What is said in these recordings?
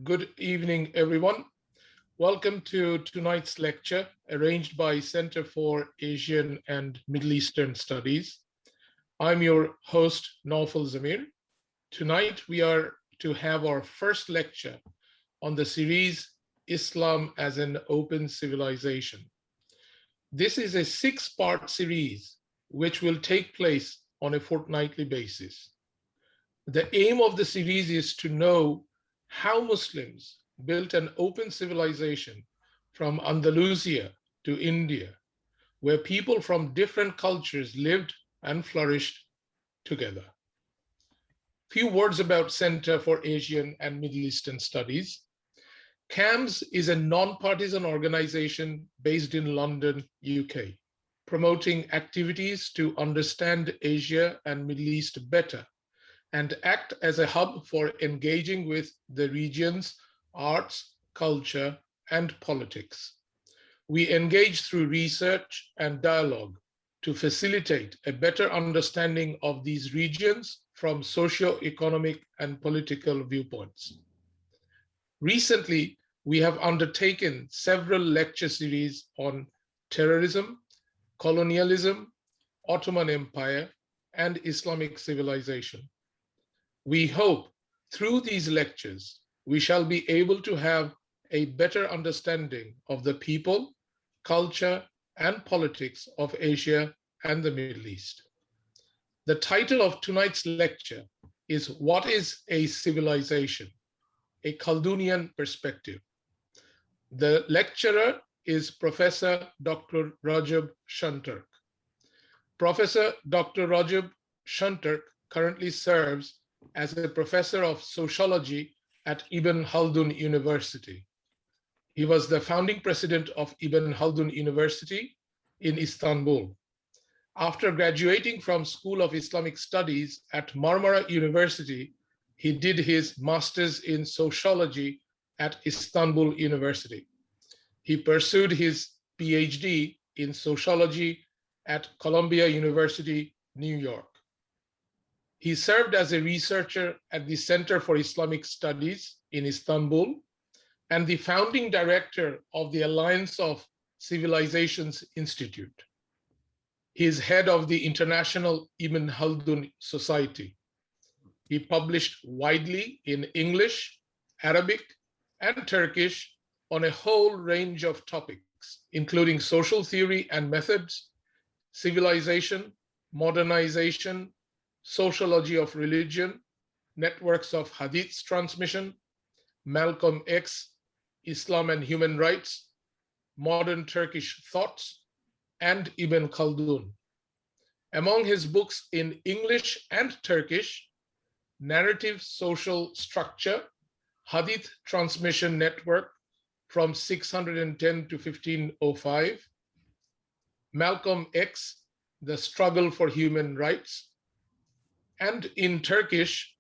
Good evening, everyone. Welcome to tonight's lecture arranged by Center for Asian and Middle Eastern Studies. I'm your host, Naufal Zamir. Tonight, we are to have our first lecture on the series Islam as an Open Civilization. This is a six-part series which will take place on a fortnightly basis. The aim of the series is to know how Muslims built an open civilization from Andalusia to India, where people from different cultures lived and flourished together. Few words about Center for Asian and Middle Eastern Studies. CAMS is a non-partisan organization based in London, UK, promoting activities to understand Asia and Middle East better and act as a hub for engaging with the region's arts, culture, and politics. We engage through research and dialogue to facilitate a better understanding of these regions from socio-economic and political viewpoints. Recently, we have undertaken several lecture series on terrorism, colonialism, Ottoman Empire, and Islamic civilization. We hope through these lectures, we shall be able to have a better understanding of the people, culture, and politics of Asia and the Middle East. The title of tonight's lecture is What is a Civilization? A Khaldunian Perspective. The lecturer is Professor Dr. Recep Senturk. Professor Dr. Recep Senturk currently serves as a professor of sociology at Ibn Khaldun University. He was the founding president of Ibn Khaldun University in Istanbul. After graduating from School of Islamic Studies at Marmara University, he did his master's in sociology at Istanbul University. He pursued his PhD in sociology at Columbia University, New York. He served as a researcher at the Center for Islamic Studies in Istanbul and the founding director of the Alliance of Civilizations Institute. He is head of the International Ibn Khaldun Society. He published widely in English, Arabic, and Turkish on a whole range of topics, including social theory and methods, civilization, modernization, sociology of religion, networks of hadiths transmission, Malcolm X, Islam and human rights, modern Turkish thoughts, and Ibn Khaldun. Among his books in English and Turkish, Narrative Social Structure, Hadith Transmission Network from 610 to 1505, Malcolm X, The Struggle for Human Rights, and in Turkish,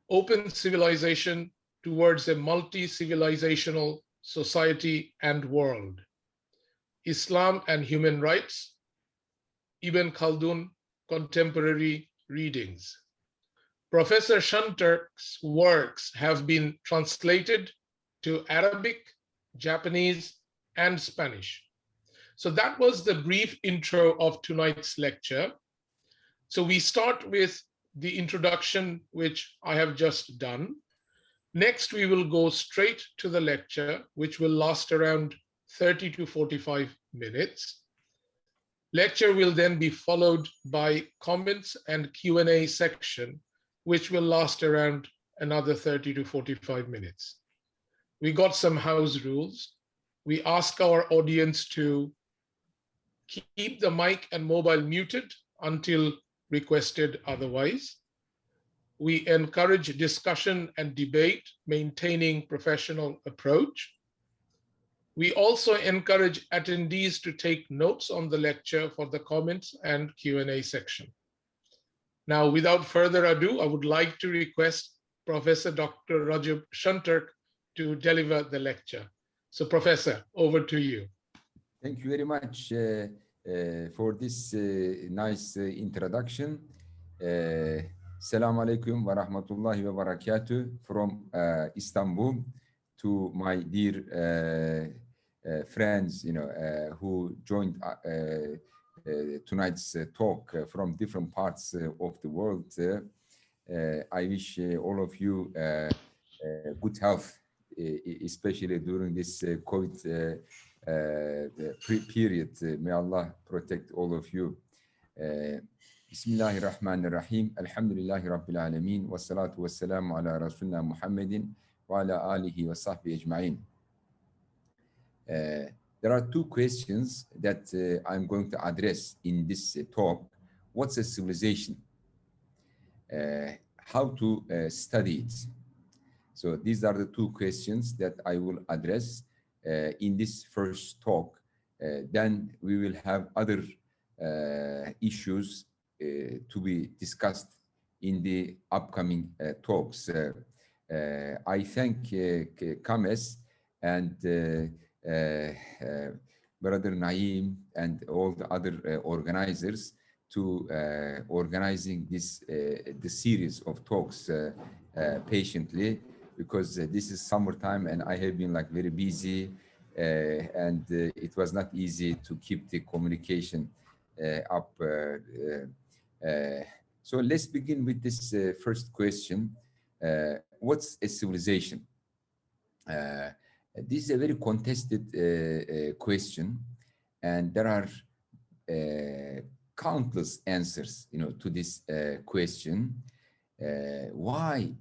Open Civilization Towards a Multi-Civilizational Society and World, Islam and Human Rights, Ibn Khaldun, Contemporary Readings. Professor Senturk's works have been translated to Arabic, Japanese, and Spanish. So that was the brief intro of tonight's lecture. So we start with the introduction, which I have just done. Next, we will go straight to the lecture, which will last around 30 to 45 minutes. Lecture will then be followed by comments and Q&A section, which will last around another 30 to 45 minutes. We got some house rules. We ask our audience to keep the mic and mobile muted until requested otherwise. We encourage discussion and debate, maintaining professional approach. We also encourage attendees to take notes on the lecture for the comments and Q&A section. Now, without further ado, I would like to request Professor Dr. Recep Senturk to deliver the lecture. So, Professor, over to you. Thank you very much for this nice introduction. Assalamu alaikum wa rahmatullahi wa barakatuh from Istanbul to my dear friends, who joined tonight's talk from different parts of the world. I wish all of you good health, especially during this COVID period. May Allah protect all of you. Bismillahirrahmanirrahim. Alhamdulillahi Rabbil Alameen. Wassalatu wassalamu ala Rasulina Muhammadin wa ala alihi wa sahbihi ajma'in. There are two questions that I'm going to address in this talk. What's a civilization? How to study it? So these are the two questions that I will address in this first talk. Then we will have other issues to be discussed in the upcoming talks. I thank Kames and Brother Naeem and all the other organizers to organizing this the series of talks patiently, because this is summertime and I have been like very busy and it was not easy to keep the communication up. So let's begin with this first question. What's a civilization? This is a very contested question, and there are countless answers, to this question. Why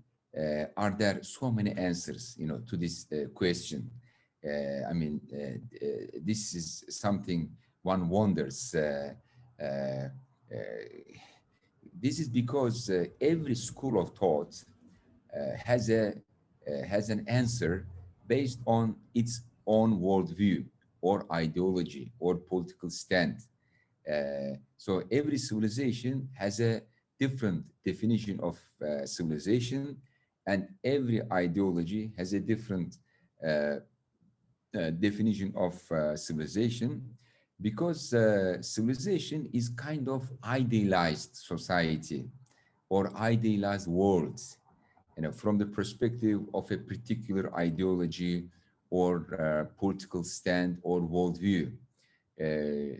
are there so many answers, to this question? I mean, this is something one wonders. This is because every school of thought has an answer based on its own worldview or ideology or political stand. So every civilization has a different definition of civilization, and every ideology has a different definition of civilization, because civilization is kind of idealized society or idealized worlds, from the perspective of a particular ideology or political stand or worldview.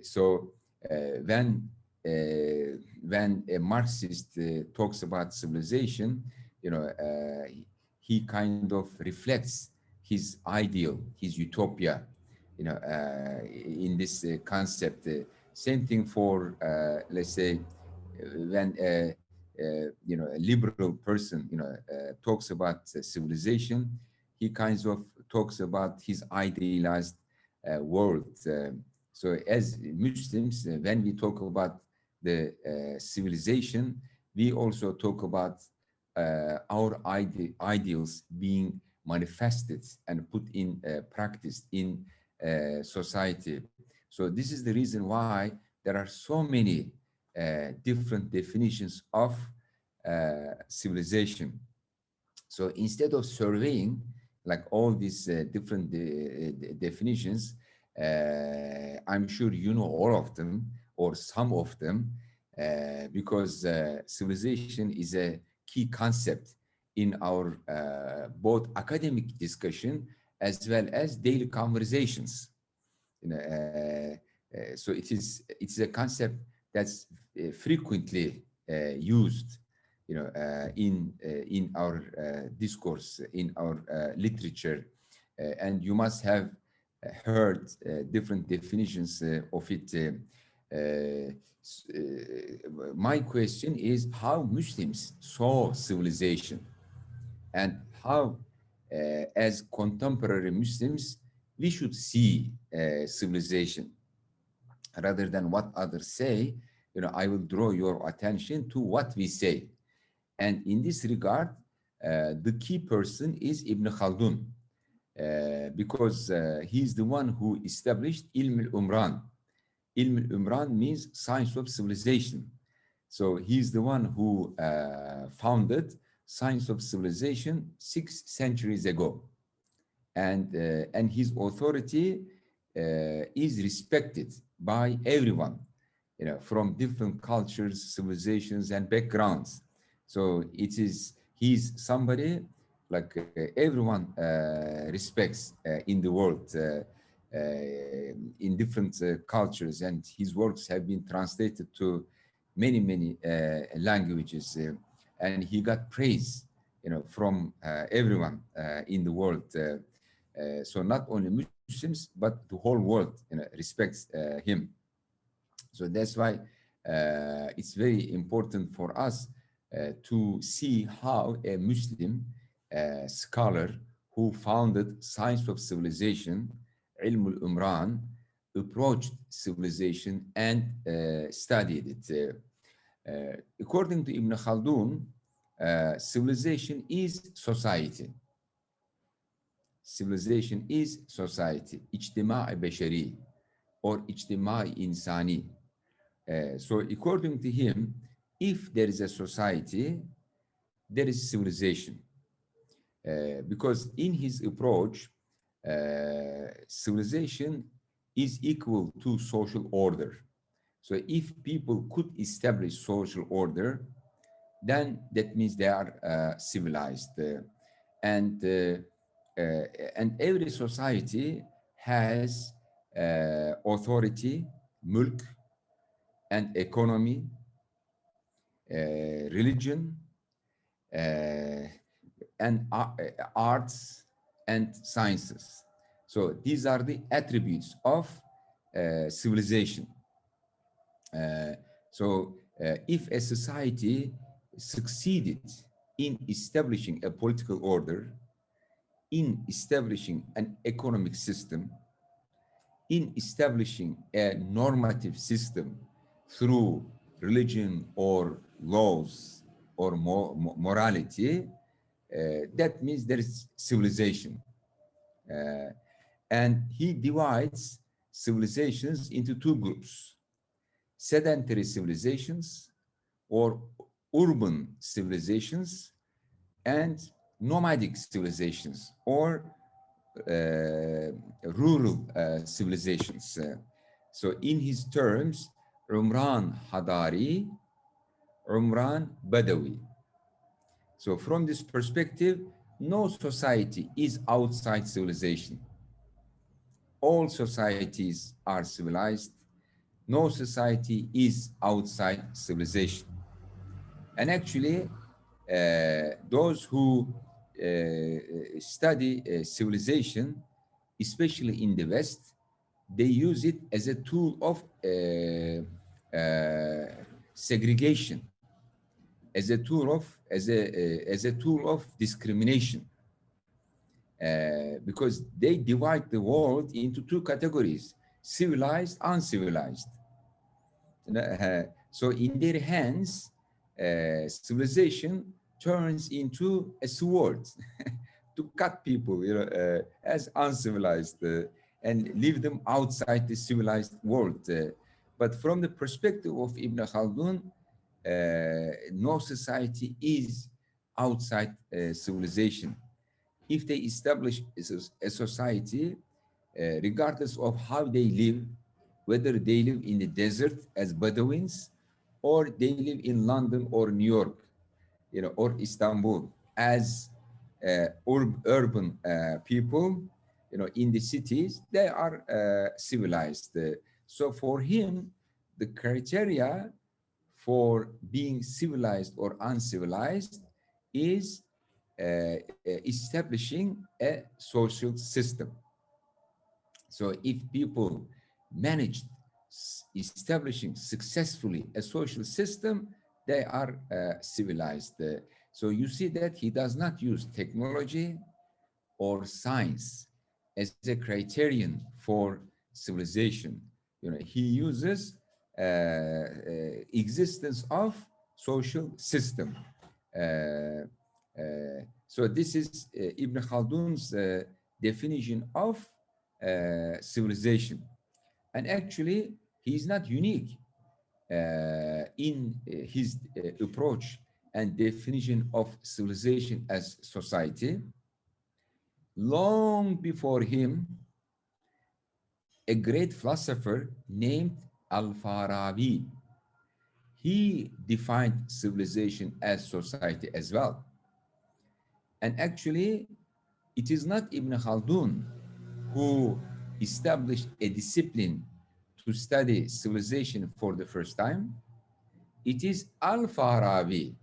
So when a Marxist talks about civilization, he kind of reflects his ideal, his utopia, in this concept. Same thing for, let's say, when a liberal person, talks about civilization, he kind of talks about his idealized world. So as Muslims, when we talk about the civilization, we also talk about our ideals being manifested and put in practice in society. So this is the reason why there are so many different definitions of civilization. So instead of surveying like all these different definitions, I'm sure you know all of them or some of them, because civilization is a key concept in our both academic discussion as well as daily conversations. So it's a concept that's frequently used, in our discourse, in our literature, and you must have heard different definitions of it. My question is how Muslims saw civilization, and how, as contemporary Muslims, we should see civilization, rather than what others say. I will draw your attention to what we say. And in this regard, the key person is Ibn Khaldun, because he's the one who established Ilm al-Umran. Ilm al-Umran means science of civilization. So he's the one who founded science of civilization 6 centuries ago. And his authority is respected by everyone, from different cultures, civilizations, and backgrounds. So he's somebody like everyone respects in the world, in different cultures, and his works have been translated to many languages, and he got praise, from everyone in the world. So not only Muslims but the whole world, respects him. So that's why it's very important for us to see how a Muslim scholar who founded science of civilization, Ilm al-Umran, approached civilization and studied it. According to Ibn Khaldun, civilization is society. Civilization is society, ictima beşeri, or ictima insani. So according to him, if there is a society, there is civilization. Because in his approach, civilization is equal to social order. So if people could establish social order, then that means they are civilized. And every society has authority, mulk, and economy, religion, and arts and sciences. So these are the attributes of civilization. If a society succeeded in establishing a political order, in establishing an economic system, in establishing a normative system through religion or laws or morality, that means there is civilization. And he divides civilizations into two groups: sedentary civilizations or urban civilizations, and nomadic civilizations or rural civilizations. So in his terms, Umran Hadari, Umran Badawi. So from this perspective, no society is outside civilization. All societies are civilized. No society is outside civilization. And actually, those who study civilization, especially in the West, they use it as a tool of segregation, as a tool of discrimination, because they divide the world into two categories: civilized, uncivilized. So in their hands, civilization turns into a sword to cut people, as uncivilized, and leave them outside the civilized world. But from the perspective of Ibn Khaldun, no society is outside civilization. If they establish a society, regardless of how they live, whether they live in the desert as Bedouins, or they live in London or New York, or Istanbul as urban people, in the cities, they are civilized. So for him, the criteria for being civilized or uncivilized is establishing a social system. So if people managed establishing successfully a social system, they are civilized. So you see that he does not use technology or science as a criterion for civilization. He uses existence of social system. So this is Ibn Khaldun's definition of civilization. And actually, he is not unique in his approach and definition of civilization as society. Long before him, a great philosopher named Al-Farabi, he defined civilization as society as well. And actually, it is not Ibn Khaldun who established a discipline to study civilization for the first time. It is Al-Farabi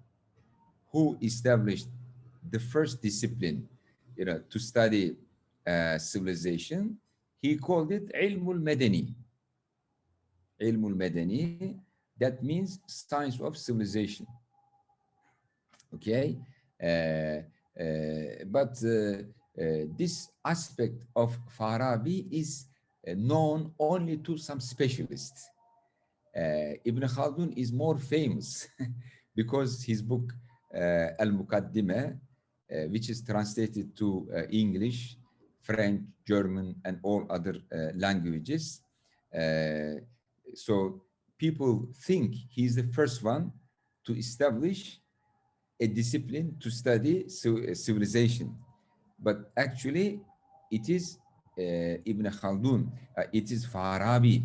who established the first discipline, to study civilization. He called it Ilmul Madani. Ilmul Madani, that means science of civilization. Okay, but this aspect of Farabi is known only to some specialists. Ibn Khaldun is more famous because his book Al-Muqaddimah, which is translated to English, French, German, and all other languages. So people think he's the first one to establish a discipline to study civilization, but actually it is Ibn Khaldun. It is Farabi,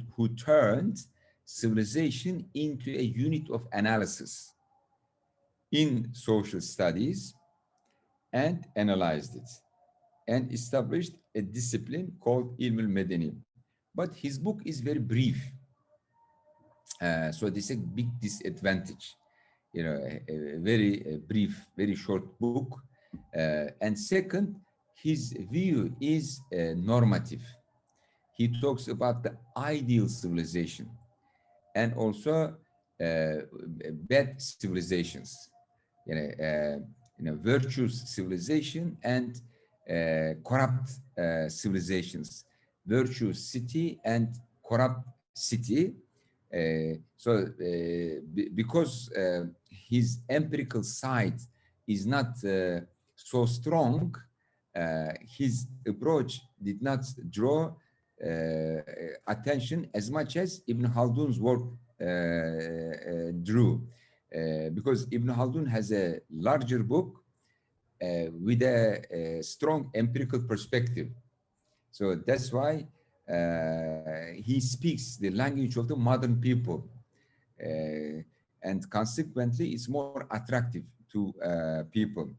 who turned civilization into a unit of analysis in social studies and analyzed it and established a discipline called Ilm al-Madani. But his book is very brief. So this is a big disadvantage, a very brief, very short book. And second, his view is normative. He talks about the ideal civilization and also bad civilizations, virtuous civilization and corrupt civilizations, virtuous city and corrupt city. Because his empirical side is not so strong, his approach did not draw attention as much as Ibn Khaldun's work drew, because Ibn Khaldun has a larger book with a strong empirical perspective. So that's why he speaks the language of the modern people, and consequently it's more attractive to people.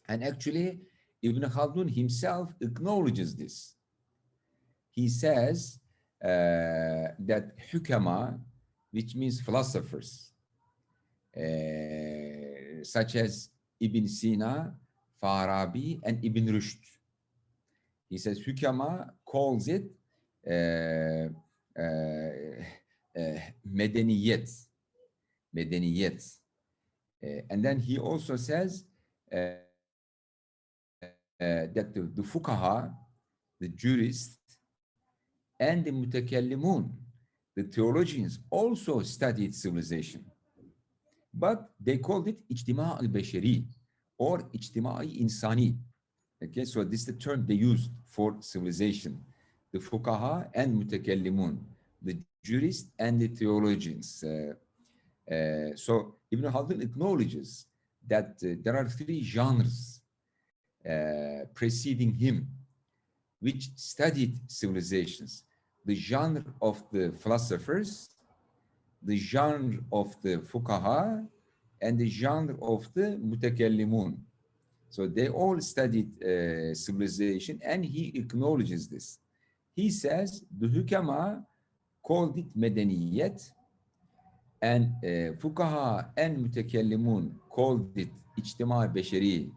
And actually Ibn Khaldun himself acknowledges this. He says that hukama, which means philosophers, such as Ibn Sina, Farabi, and Ibn Rushd, he says hukama calls it medeniyet, and then he also says that the fuqaha, the jurists, and the mutakallimun, the theologians, also studied civilization, but they called it ijtima al-bashari or ijtima insani. Okay, so this is the term they used for civilization, the fuqaha and mutakallimun, the jurists and the theologians. So Ibn Khaldun acknowledges that there are three genres preceding him which studied civilizations: the genre of the philosophers, the genre of the fuqaha, and the genre of the mutakallimun. So they all studied civilization, and he acknowledges this. He says the hukama called it medeniyet, and fuqaha and mutakallimun called it ijtima bashari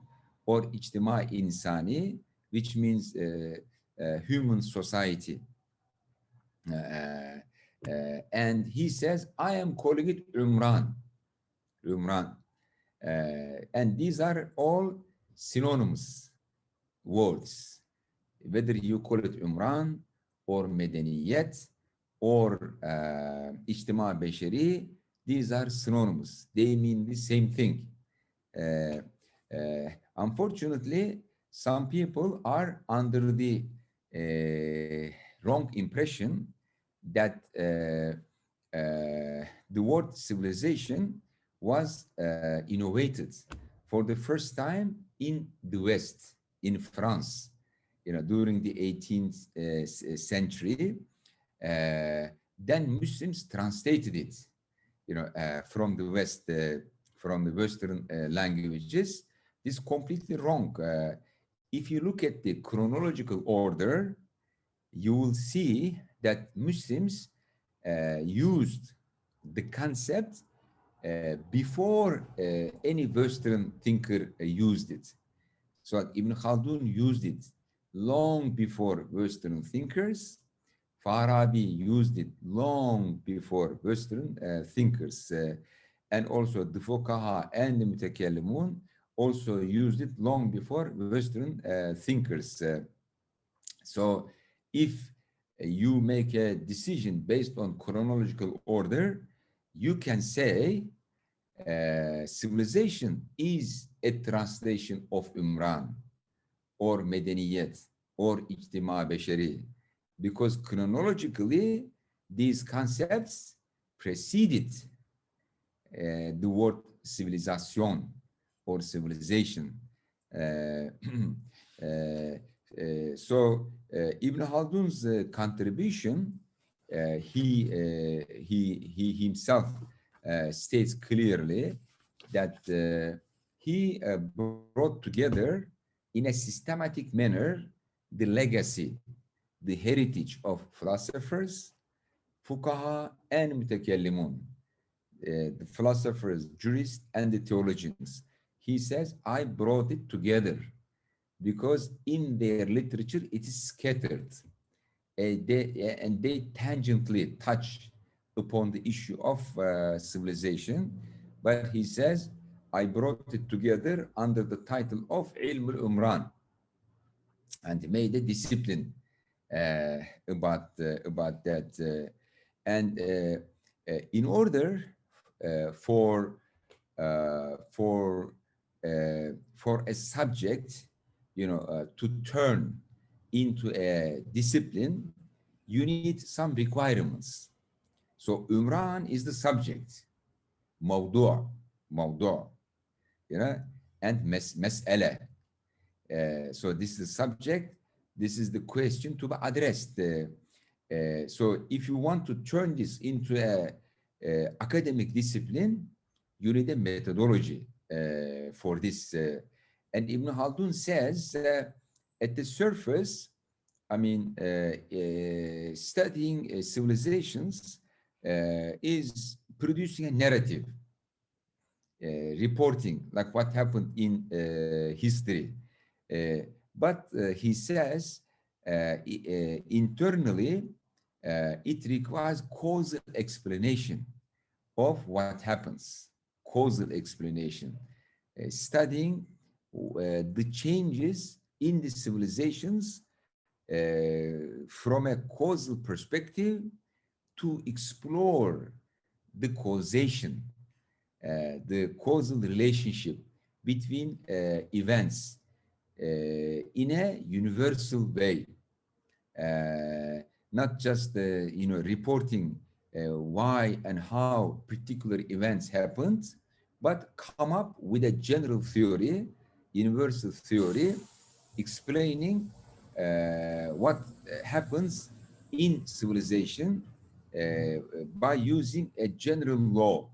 or ijtima insani, which means human society. And he says, I am calling it umran. And these are all synonymous words, whether you call it umran or medeniyet or ijtima bashari. These are synonymous. They mean the same thing. Unfortunately, some people are under the wrong impression that the word civilization was innovated for the first time in the West, in France, during the 18th century. then Muslims translated it, from the West, from the Western languages. This is completely wrong. If you look at the chronological order, you will see that Muslims used the concept before any Western thinker used it. So Ibn Khaldun used it long before Western thinkers. Farabi used it long before Western thinkers. And also the Fuqaha and the Mutakallimun also used it long before Western thinkers. So if you make a decision based on chronological order, you can say civilization is a translation of Umran or Medeniyet or İctima Beşeri, because chronologically these concepts preceded the word civilization or civilization. So Ibn Khaldun's contribution, he himself states clearly that he brought together in a systematic manner the legacy, the heritage of philosophers, fuqaha, and mutakallimun, the philosophers, jurists, and the theologians. He says, I brought it together because in their literature it is scattered, and they tangentially touch upon the issue of civilization. But he says, I brought it together under the title of Ilm al-Umran, and made a discipline about that. And in order for a subject, to turn into a discipline, you need some requirements. So Umran is the subject, mawdu', and mas'ala. So this is the subject, this is the question to be addressed. So if you want to turn this into a academic discipline, you need a methodology for this. And Ibn Khaldun says, at the surface, I mean, studying civilizations is producing a narrative, reporting like what happened in history. But he says, internally, it requires causal explanation of what happens, causal explanation, studying the changes in the civilizations from a causal perspective to explore the causation, the causal relationship between events in a universal way, not just reporting why and how particular events happened, but come up with a general theory, universal theory, explaining what happens in civilization by using a general law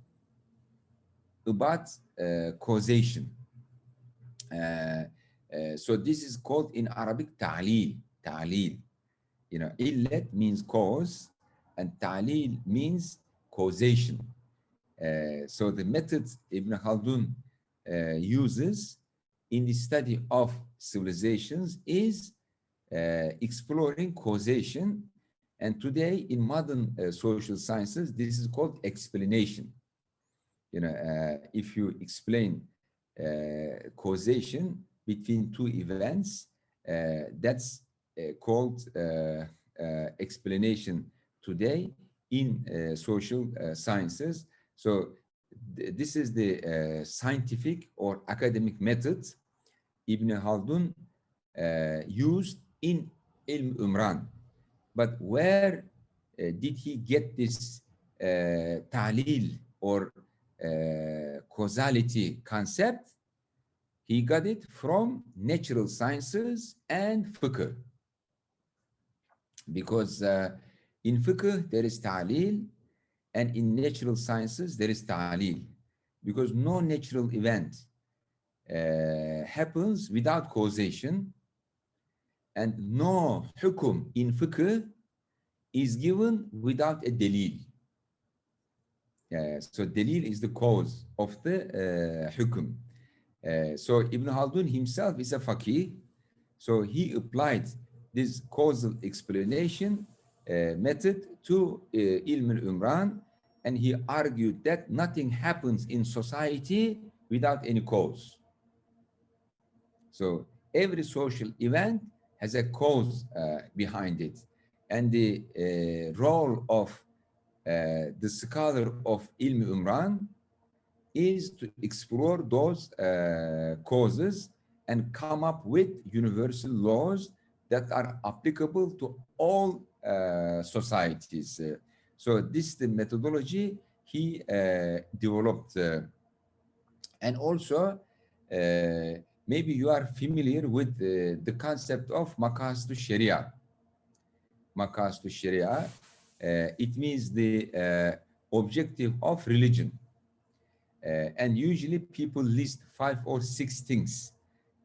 about causation. So this is called in Arabic ta'lil. Illat means cause, and ta'lil means causation. So the method Ibn Khaldun uses in the study of civilizations is exploring causation. And today in modern social sciences, this is called explanation. If you explain causation between two events, that's called explanation today in social sciences. So this is the scientific or academic method Ibn Khaldun used in Ilm Umran. But where did he get this ta'lil or causality concept? He got it from natural sciences and fiqh, because In fiqh, there is ta'lil, and in natural sciences, there is ta'lil. Because no natural event happens without causation, and no hukum in fiqh is given without a dalil. So dalil is the cause of the hukum. So Ibn Khaldun himself is a faqih, so he applied this causal explanation method to ilm al-umran, and he argued that nothing happens in society without any cause. So every social event has a cause behind it, and the role of the scholar of ilm umran is to explore those causes and come up with universal laws that are applicable to all societies. So this is the methodology he developed. And also, maybe you are familiar with the concept of maqasid sharia. Maqasid sharia, it means the objective of religion. And usually people list 5 or 6 things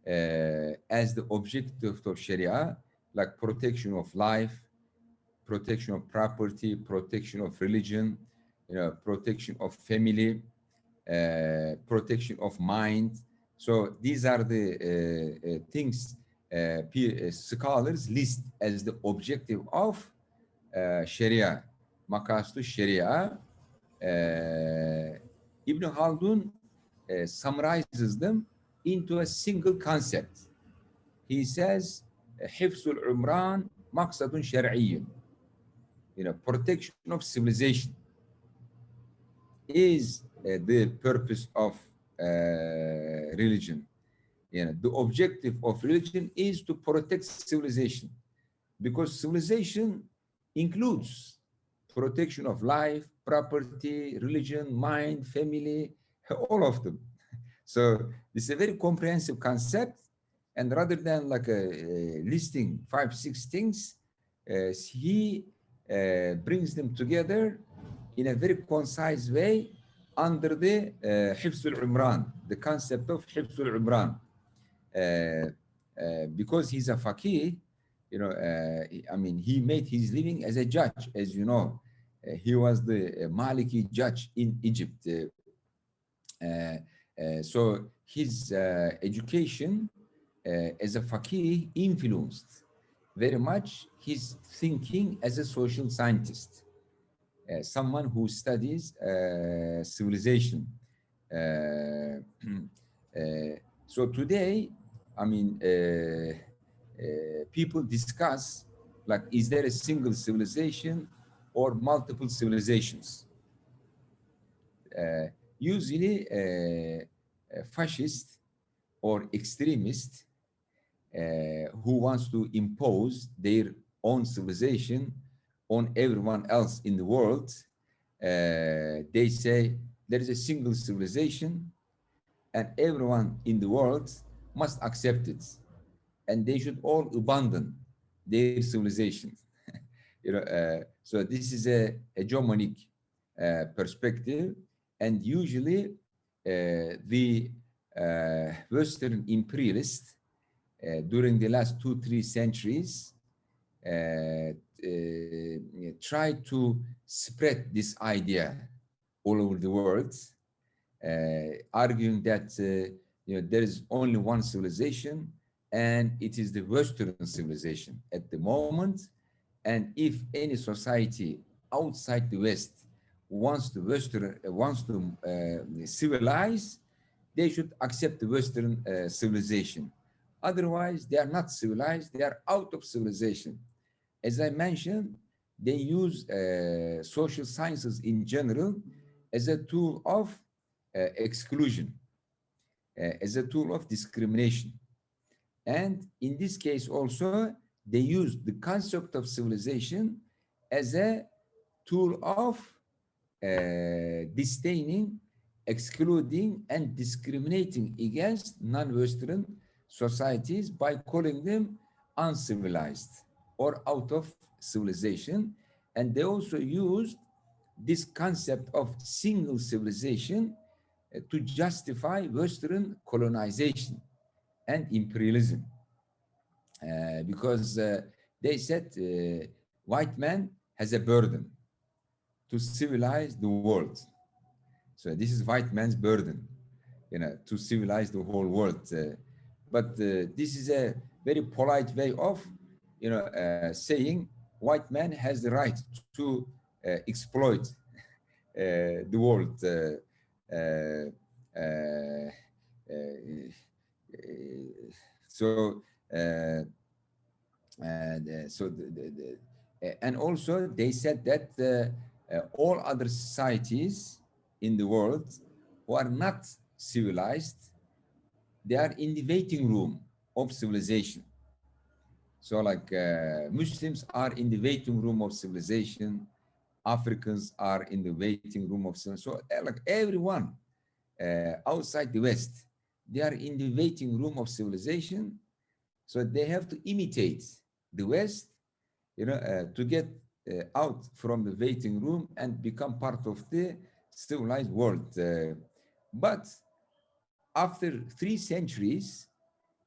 as the objective of Sharia, like protection of life, protection of property, protection of religion, protection of family, protection of mind. So these are the things scholars list as the objective of Sharia, maqasid Sharia. Ibn Khaldun summarizes them into a single concept. He says, حفظ العمران مقصد شرعي. Protection of civilization is the purpose of religion. The objective of religion is to protect civilization, because civilization includes protection of life, property, religion, mind, family, all of them. So this is a very comprehensive concept, and rather than like listing 5, 6 things, he brings them together in a very concise way under the Hifz al-Umran, the concept of Hifz al-Umran. Because he's a faqih, I mean, he made his living as a judge, as you know. He was the Maliki judge in Egypt. So his education as a faqih influenced very much his thinking as a social scientist, someone who studies civilization. So today, I mean, people discuss, like, is there a single civilization or multiple civilizations? Usually, fascist or extremist who wants to impose their own civilization on everyone else in the world, they say there is a single civilization and everyone in the world must accept it, and they should all abandon their civilization. So this is a hegemonic perspective, and usually the Western imperialists during the last 2-3 centuries tried to spread this idea all over the world, arguing that there is only one civilization, and it is the Western civilization at the moment. And if any society outside the West wants to civilize, they should accept the Western civilization. Otherwise, they are not civilized, they are out of civilization. As I mentioned, they use social sciences in general as a tool of exclusion, as a tool of discrimination. And in this case also, they use the concept of civilization as a tool of disdaining, excluding, and discriminating against non-Western societies by calling them uncivilized or out of civilization. And they also used this concept of single civilization to justify Western colonization and imperialism. Because they said white man has a burden to civilize the world. So this is white man's burden, to civilize the whole world. But this is a very polite way of, saying white man has the right to exploit the world. So and also they said that all other societies in the world who are not civilized, they are in the waiting room of civilization. So like Muslims are in the waiting room of civilization, Africans are in the waiting room of civilization. So like everyone outside the West, they are in the waiting room of civilization. So they have to imitate the West, to get out from the waiting room and become part of the civilized world. But after 3 centuries,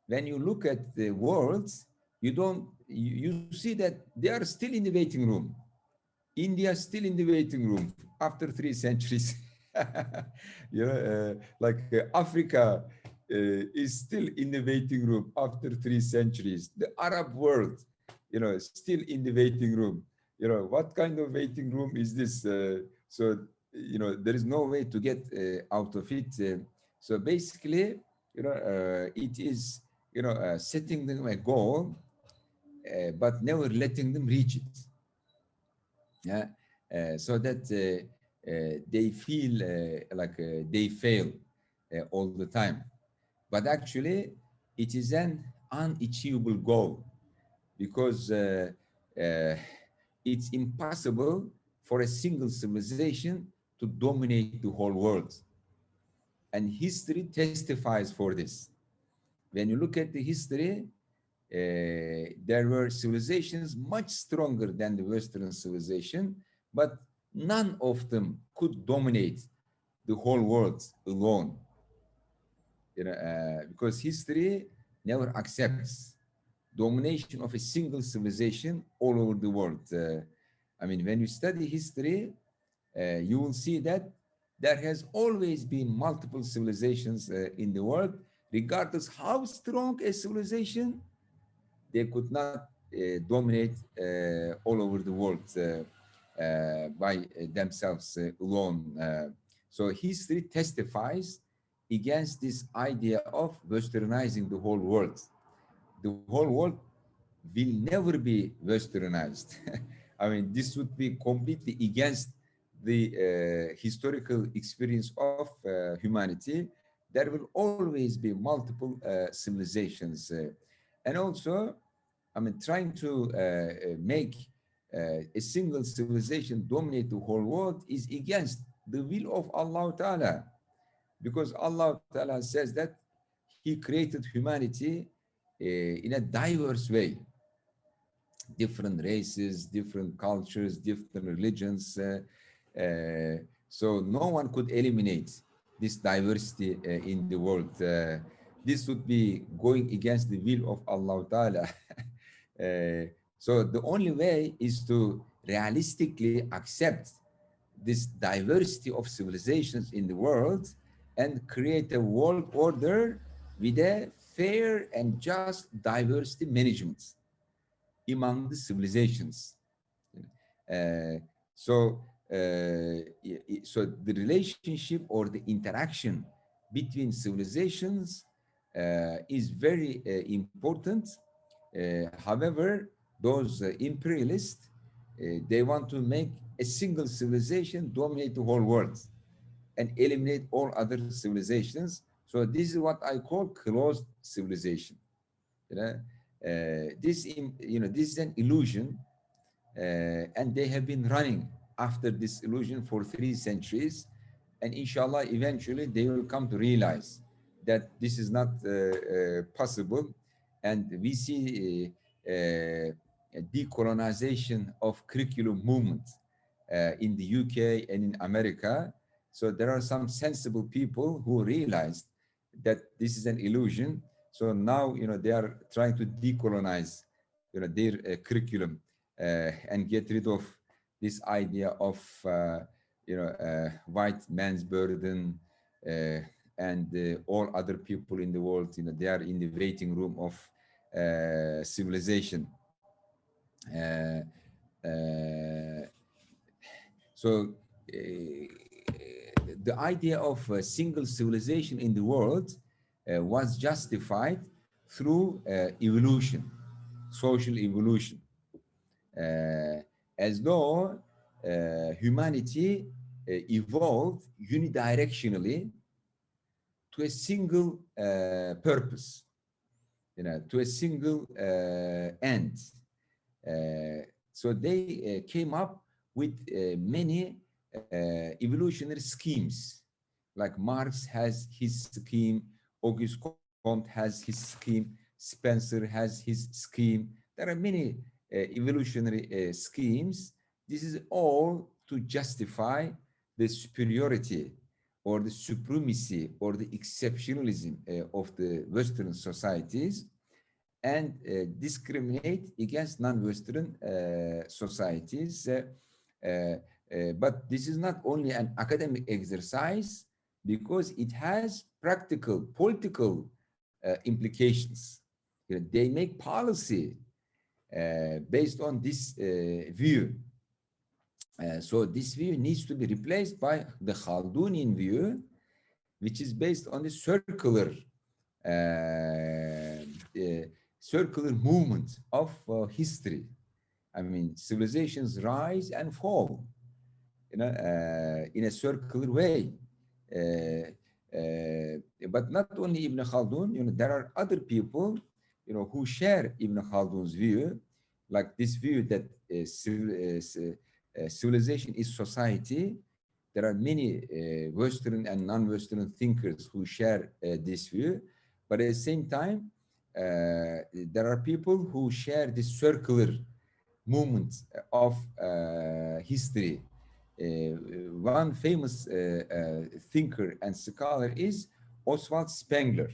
when you look at the world, you see that they are still in the waiting room. India is still in the waiting room after 3 centuries. Africa is still in the waiting room after 3 centuries. The Arab world, is still in the waiting room. What kind of waiting room is this? There is no way to get out of it. So basically, it is, setting them a goal, but never letting them reach it. Yeah, so that they feel like they fail all the time. But actually, it is an unachievable goal because it's impossible for a single civilization to dominate the whole world. And history testifies for this. When you look at the history, there were civilizations much stronger than the Western civilization, but none of them could dominate the whole world alone. Because history never accepts domination of a single civilization all over the world. When you study history, you will see that there has always been multiple civilizations in the world, regardless how strong a civilization, they could not dominate all over the world by themselves alone. So history testifies against this idea of westernizing the whole world. The whole world will never be westernized. This would be completely against the historical experience of humanity. There will always be multiple civilizations. And also, trying to make a single civilization dominate the whole world is against the will of Allah Ta'ala. Because Allah Ta'ala says that He created humanity in a diverse way. Different races, different cultures, different religions. So no one could eliminate this diversity in the world. This would be going against the will of Allah Ta'ala. So the only way is to realistically accept this diversity of civilizations in the world and create a world order with a fair and just diversity management among the civilizations. So the relationship or the interaction between civilizations is very important. However, those imperialists, they want to make a single civilization dominate the whole world and eliminate all other civilizations. So this is what I call closed civilization. This is an illusion, and they have been running after this illusion for 3 centuries, and inshallah eventually they will come to realize that this is not possible. And we see decolonization of curriculum movement in the UK and in America. So there are some sensible people who realized that this is an illusion. So now, they are trying to decolonize, their curriculum and get rid of this idea of, white man's burden and all other people in the world, they are in the waiting room of civilization. Uh, uh, so the idea of a single civilization in the world was justified through evolution, social evolution, as though humanity evolved unidirectionally to a single purpose, to a single end. So they came up with many evolutionary schemes. Like Marx has his scheme, Auguste Comte has his scheme, Spencer has his scheme. There are many evolutionary schemes. This is all to justify the superiority or the supremacy or the exceptionalism of the Western societies, and discriminate against non-Western societies. But this is not only an academic exercise, because it has practical political implications. They make policy based on this view. So this view needs to be replaced by the Khaldunian view, which is based on the circular circular movement of history. I mean, civilizations rise and fall, in a circular way. But not only Ibn Khaldun, there are other people, who share Ibn Khaldun's view, like this view that civilization is society. There are many Western and non-Western thinkers who share this view, but at the same time, there are people who share this circular movement of history. One famous thinker and scholar is Oswald Spengler.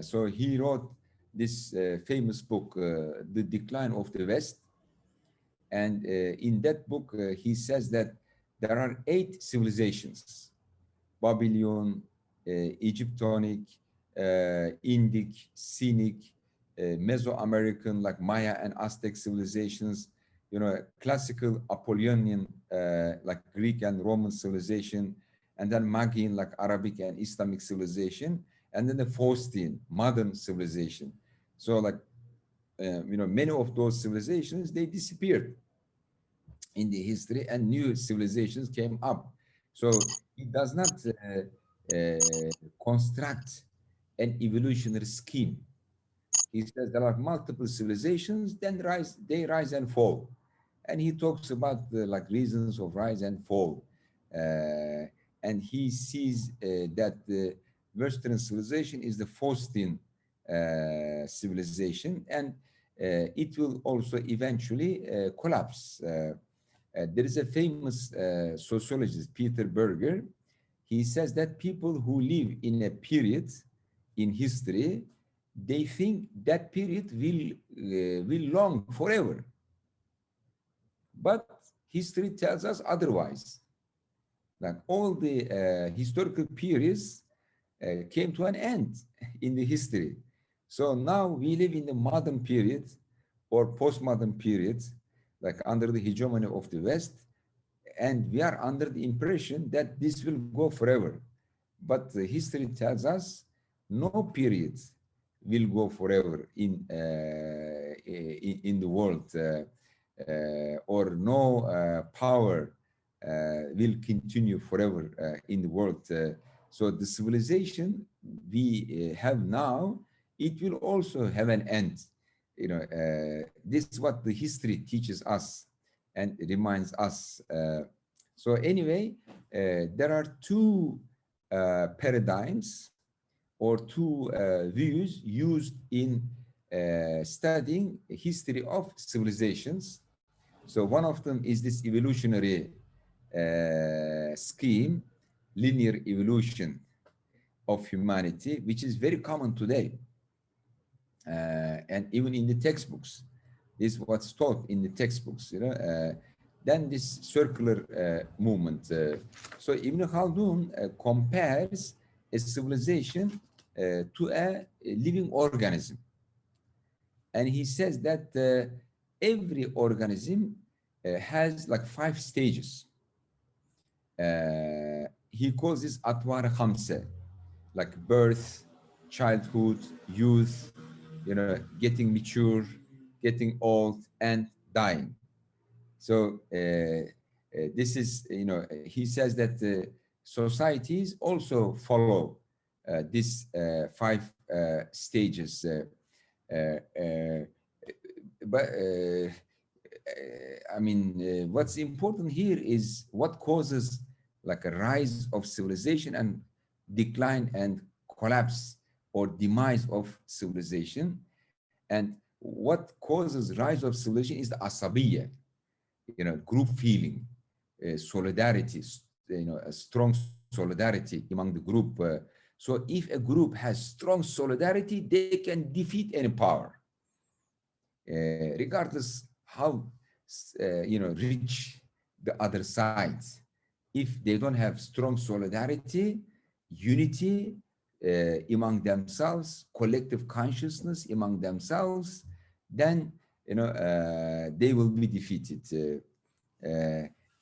So he wrote this famous book, The Decline of the West. And in that book, he says that there are 8 civilizations: Babylon, Egyptonic, Indic, Scenic, Mesoamerican, like Maya and Aztec civilizations, classical Apollonian, like Greek and Roman civilization, and then Magian, like Arabic and Islamic civilization, and then the Faustian, modern civilization. So like, many of those civilizations, they disappeared in the history and new civilizations came up. So it does not construct an evolutionary scheme. He says there are multiple civilizations, then they rise and fall. And he talks about the reasons of rise and fall. And he sees that the Western civilization is the Faustian civilization, and it will also eventually collapse. There is a famous sociologist, Peter Berger. He says that people who live in a period in history, they think that period will long forever. But history tells us otherwise. Like all the historical periods came to an end in the history. So now we live in the modern period or postmodern period, like under the hegemony of the West, and we are under the impression that this will go forever. But the history tells us no period will go forever in the world, or no power will continue forever in the world. So the civilization we have now, it will also have an end. This is what the history teaches us and reminds us. So anyway, there are 2 paradigms or 2 views used in studying history of civilizations. So one of them is this evolutionary scheme, linear evolution of humanity, which is very common today. And even in the textbooks, this is what's taught in the textbooks, then this circular movement. So Ibn Khaldun compares a civilization to a living organism. And he says that every organism has like 5 stages. He calls this atwar khamsa, like birth, childhood, youth, getting mature, getting old, and dying. So this is, he says that societies also follow these 5 stages. But I mean, what's important here is what causes like a rise of civilization and decline and collapse or demise of civilization. And what causes rise of civilization is the asabiyyah, group feeling, solidarity, a strong solidarity among the group. So if a group has strong solidarity, they can defeat any power, regardless how rich the other side. If they don't have strong solidarity, unity among themselves, collective consciousness among themselves, then they will be defeated.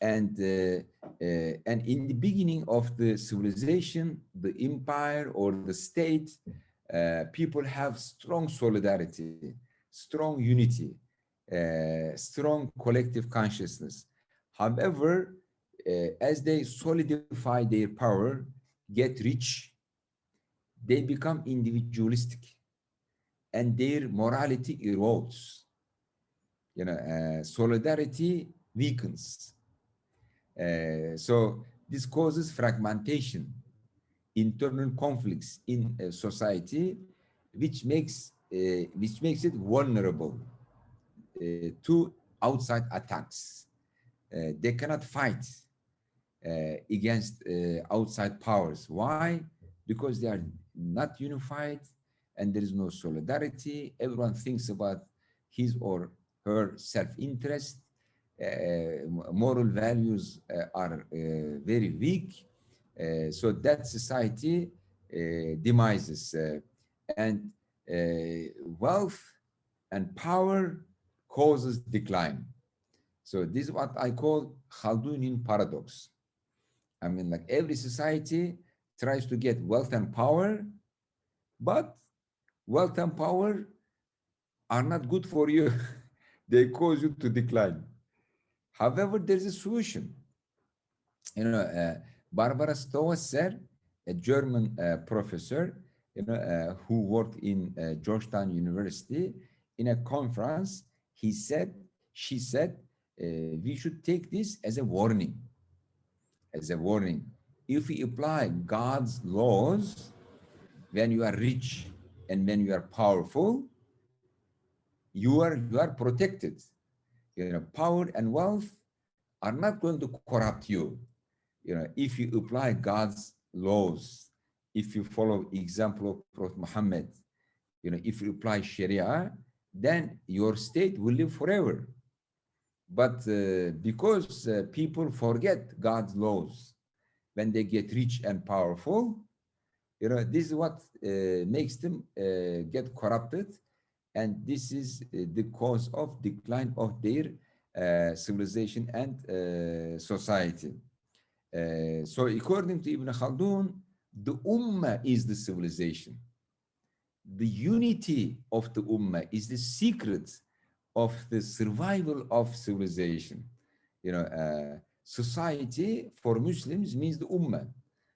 And in the beginning of the civilization, the empire or the state, people have strong solidarity, strong unity, strong collective consciousness. However, as they solidify their power, get rich, they become individualistic, and their morality erodes. Solidarity weakens. So this causes fragmentation, internal conflicts in a society, which makes it vulnerable to outside attacks. They cannot fight against outside powers. Why? Because they are not unified and there is no solidarity. Everyone thinks about his or her self-interest. Moral values are very weak. So that society demises. And wealth and power causes decline. So this is what I call Khaldunian paradox. I mean, like every society tries to get wealth and power, but wealth and power are not good for you. They cause you to decline. However, there's a solution. Barbara Stowasser, a German professor, who worked in Georgetown University, in a conference, she said, we should take this as a warning. As a warning. If we apply God's laws when you are rich and when you are powerful, you are protected. Power and wealth are not going to corrupt you. If you apply God's laws, if you follow example of Prophet Muhammad, if you apply Sharia, then your state will live forever. But because people forget God's laws when they get rich and powerful, this is what makes them get corrupted, and this is the cause of decline of their civilization and society. So according to Ibn Khaldun, the Ummah is the civilization. The unity of the Ummah is the secret of the survival of civilization. Society for Muslims means the Ummah.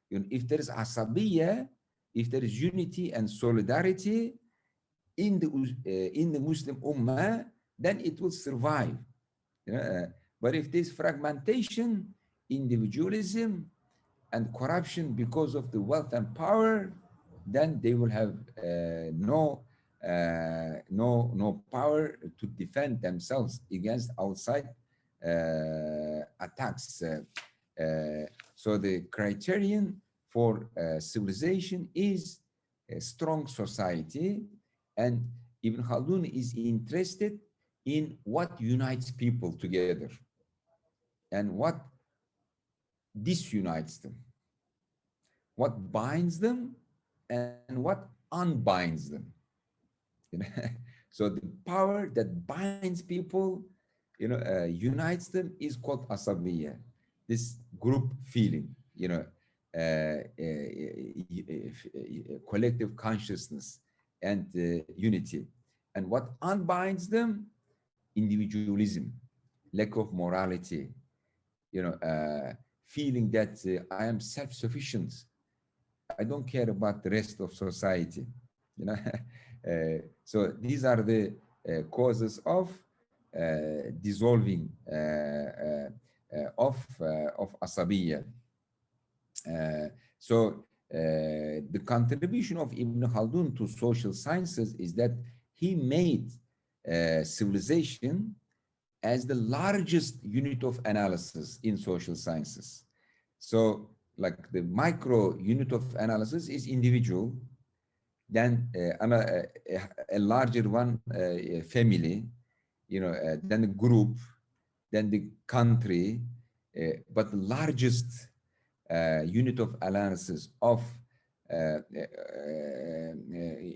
If there is asabiyyah, if there is unity and solidarity in the Muslim Ummah, then it will survive. But if there's fragmentation, individualism, and corruption because of the wealth and power, then they will have no no power to defend themselves against outside attacks. So the criterion for civilization is a strong society, and Ibn Khaldun is interested in what unites people together and what disunites them, what binds them and what unbinds them. You know? So the power that binds people, unites them is called asabiyyah, this group feeling, collective consciousness and unity. And what unbinds them, individualism, lack of morality, feeling that I am self-sufficient. I don't care about the rest of society. You know, so these are the causes of dissolving of asabiyyah. So the contribution of Ibn Khaldun to social sciences is that he made civilization as the largest unit of analysis in social sciences. So like the micro unit of analysis is individual, then a larger one, family, then the group, then the country, but the largest unit of analysis of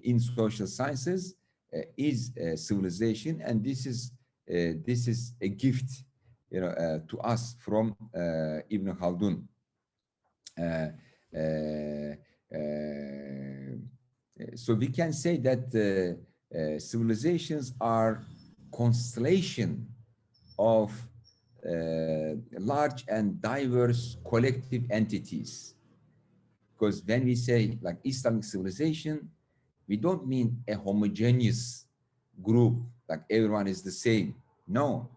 in social sciences is civilization, and this is a gift, to us from Ibn Khaldun. So we can say that civilizations are constellation of large and diverse collective entities. Because when we say like Islamic civilization, we don't mean a homogeneous group, like everyone is the same. No.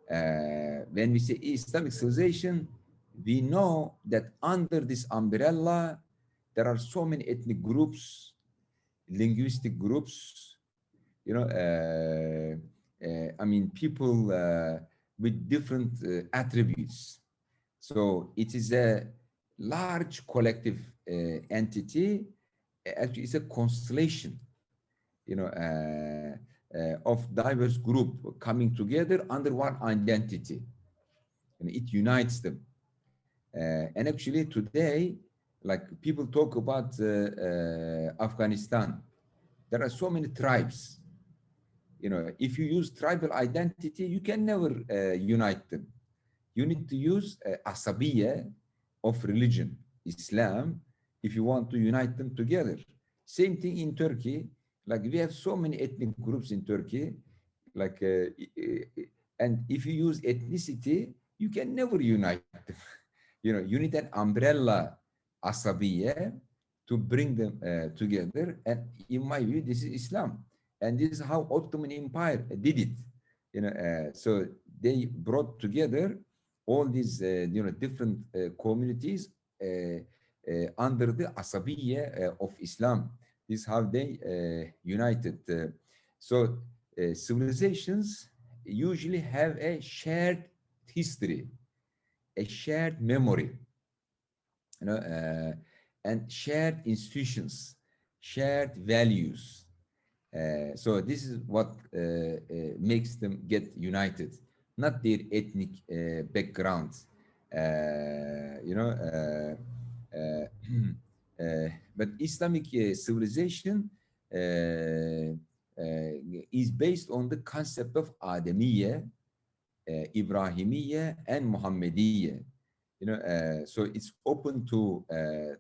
When we say Islamic civilization, we know that under this umbrella, there are so many ethnic groups, linguistic groups, I mean, people with different attributes. So it is a large collective entity. Actually, it's a constellation, of diverse group coming together under one identity, and it unites them. And actually today, like people talk about Afghanistan, there are so many tribes. If you use tribal identity, you can never unite them. You need to use asabiyyah of religion, Islam, if you want to unite them together. Same thing in Turkey. Like we have so many ethnic groups in Turkey, like, and if you use ethnicity, you can never unite them. You need an umbrella asabiyyah to bring them together. And in my view, this is Islam. And this is how Ottoman Empire did it. So they brought together all these, different communities under the asabiyyah of Islam. This is how they united. So civilizations usually have a shared history, a shared memory, and shared institutions, shared values. So this is what makes them get united, not their ethnic background. But Islamic civilization is based on the concept of adamiyyah, Ibrahimiyyah, and Muhammadiyah. So it's open to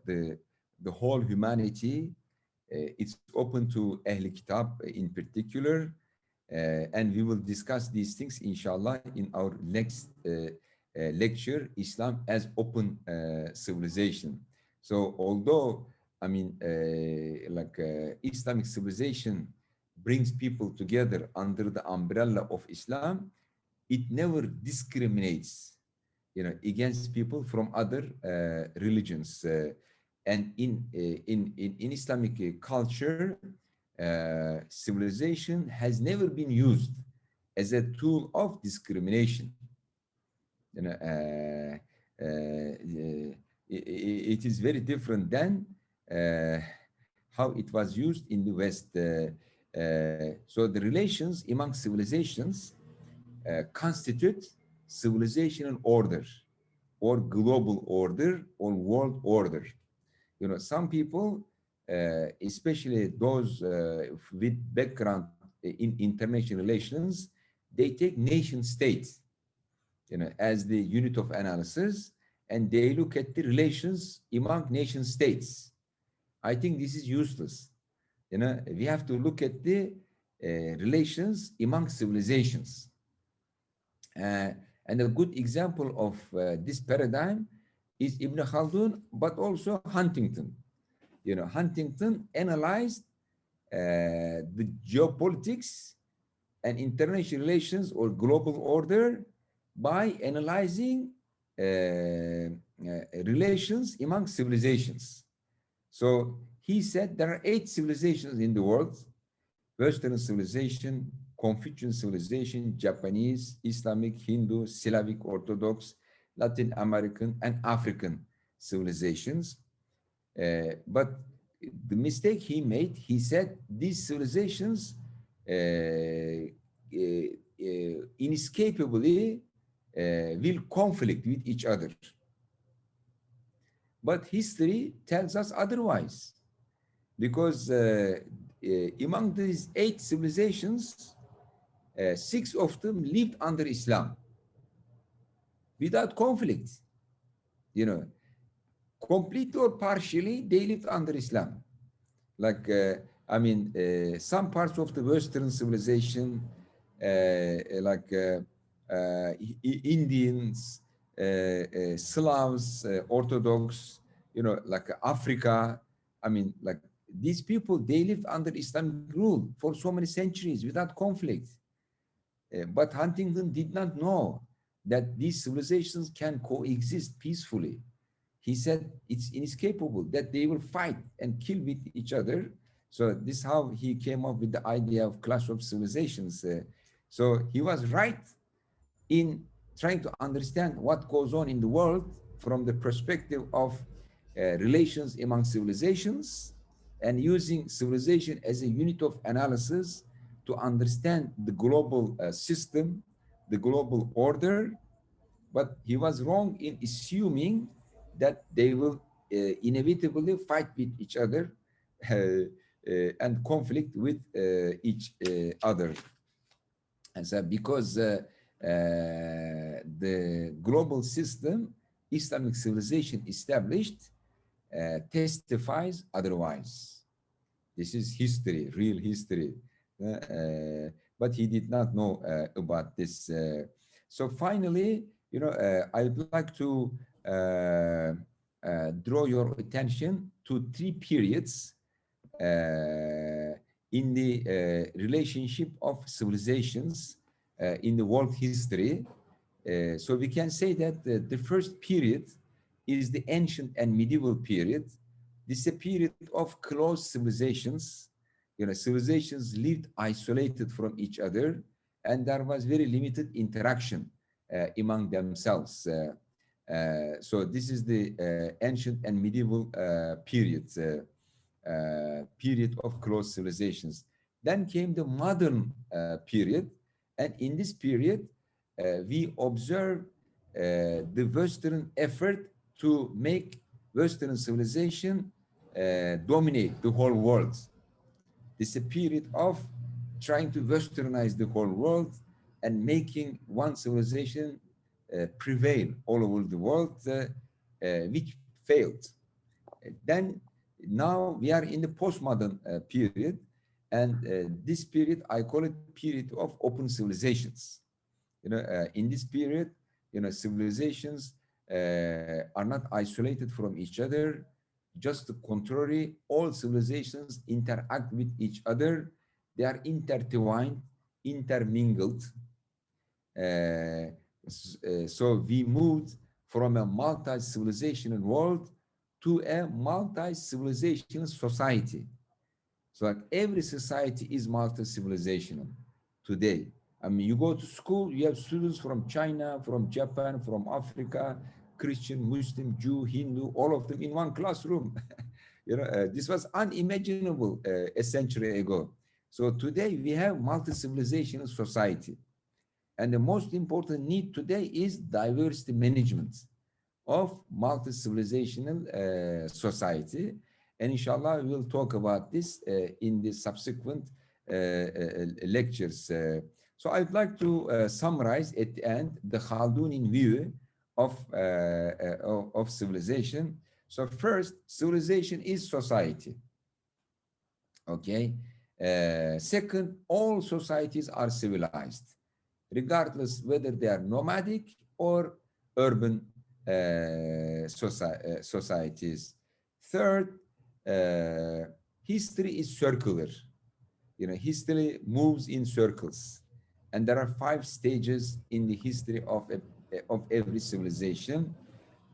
the whole humanity. It's open to Ahl Kitab in particular, and we will discuss these things, inshallah, in our next lecture, Islam as Open Civilization. So although, I mean, Islamic civilization brings people together under the umbrella of Islam, it never discriminates, against people from other religions. And in Islamic culture, civilization has never been used as a tool of discrimination. You know, it is very different than how it was used in the West. So the relations among civilizations constitute civilizational order or global order or world order. You know, some people, especially those with background in international relations, they take nation states, you know, as the unit of analysis, and they look at the relations among nation states. I think this is useless. You know, we have to look at the relations among civilizations. And a good example of this paradigm is Ibn Khaldun, but also Huntington. You know, Huntington analyzed the geopolitics and international relations or global order by analyzing relations among civilizations. So he said there are 8 civilizations in the world: Western civilization, Confucian civilization, Japanese, Islamic, Hindu, Slavic Orthodox, Latin American, and African civilizations. But the mistake he made, he said these civilizations inescapably will conflict with each other. But history tells us otherwise, because among these 8 civilizations, 6 of them lived under Islam without conflict. You know, completely or partially, they lived under Islam. Like, I mean, some parts of the Western civilization, like Indians, Slavs, Orthodox, you know, like Africa. I mean, like these people, they lived under Islamic rule for so many centuries without conflict. But Huntington did not know that these civilizations can coexist peacefully. He said it's inescapable that they will fight and kill with each other. So this is how he came up with the idea of clash of civilizations. So he was right in trying to understand what goes on in the world from the perspective of relations among civilizations, and using civilization as a unit of analysis to understand the global system, the global order. But he was wrong in assuming that they will inevitably fight with each other and conflict with each other. And so because the global system Islamic civilization established testifies otherwise. This is history, real history. But he did not know about this. So finally, you know, I'd like to draw your attention to 3 periods in the relationship of civilizations in the world history. So we can say that the first period is the ancient and medieval period. This is a period of close civilizations. You know, civilizations lived isolated from each other, and there was very limited interaction among themselves. So this is the ancient and medieval period of close civilizations. Then came the modern period, and in this period, we observe the Western effort to make Western civilization dominate the whole world. This is a period of trying to Westernize the whole world and making one civilization prevail all over the world, which failed. Then now we are in the postmodern period, and this period I call it period of open civilizations. You know, in this period, you know, civilizations are not isolated from each other. Just the contrary, all civilizations interact with each other. They are intertwined, intermingled. So we moved from a multi-civilizational world to a multi-civilizational society. So like every society is multi-civilizational today. I mean, you go to school, you have students from China, from Japan, from Africa, Christian, Muslim, Jew, Hindu, all of them in one classroom. This was unimaginable a century ago. So today we have multi-civilizational society. And the most important need today is diversity management of multi-civilizational society. And inshallah, we'll talk about this in the subsequent lectures. So I'd like to summarize at the end the Khaldunian view of civilization. So first, civilization is society. Okay. Second, all societies are civilized, regardless whether they are nomadic or urban societies. Third, history is circular. History moves in circles, and there are 5 stages in the history of every civilization.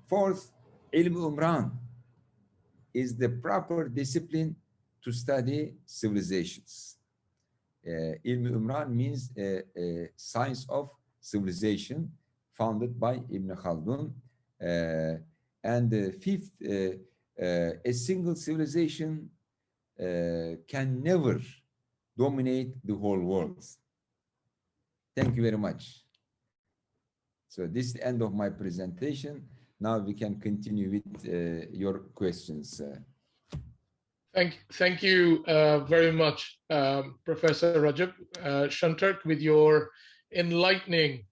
Fourth, ilm umran is the proper discipline to study civilizations. Ilm umran means science of civilization, founded by Ibn Khaldun. And fifth, a single civilization can never dominate the whole world. Thank you very much. So this is the end of my presentation. Now we can continue with your questions. Thank you very much, Professor Recep. Senturk, with your enlightening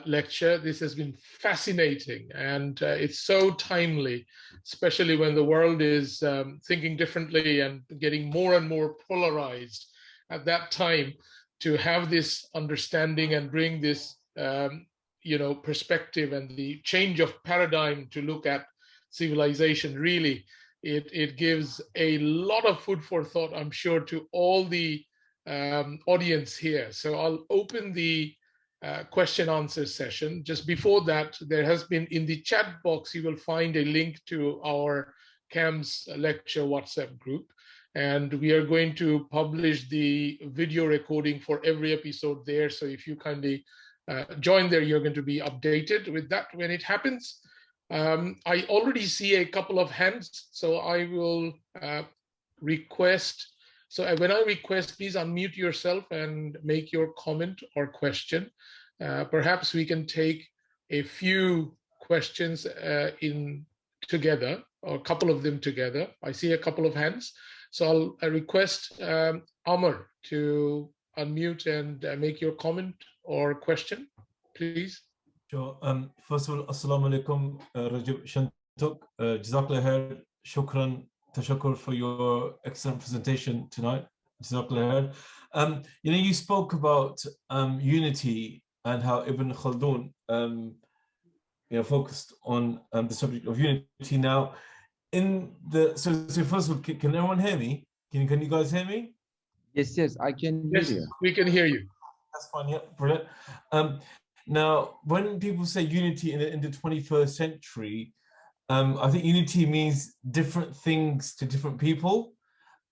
lecture. This has been fascinating, and it's so timely, especially when the world is thinking differently and getting more and more polarized at that time. To have this understanding and bring this perspective and the change of paradigm to look at civilization, really, it gives a lot of food for thought, I'm sure, to all the audience here. So I'll open the question answer session. Just before that, there has been in the chat box, you will find a link to our CAMS lecture WhatsApp group. And we are going to publish the video recording for every episode there. So if you kindly join there, you're going to be updated with that when it happens. I already see a couple of hands, so I will request. So when I request, please unmute yourself and make your comment or question. Perhaps we can take a few questions in together, or a couple of them together. I see a couple of hands. So I request Amr to unmute and make your comment or question, please. Sure. First of all, Assalamu alaikum, Recep, Senturk. Jazakallah khair, shukran, tashakkur for your excellent presentation tonight. Jazakallah khair. You spoke about unity and how Ibn Khaldun focused on the subject of unity. Now, so first of all, can everyone hear me? Can you guys hear me? Yes, I can hear you. We can hear you. That's fine. Yeah, brilliant. Now, when people say unity in the 21st century, I think unity means different things to different people.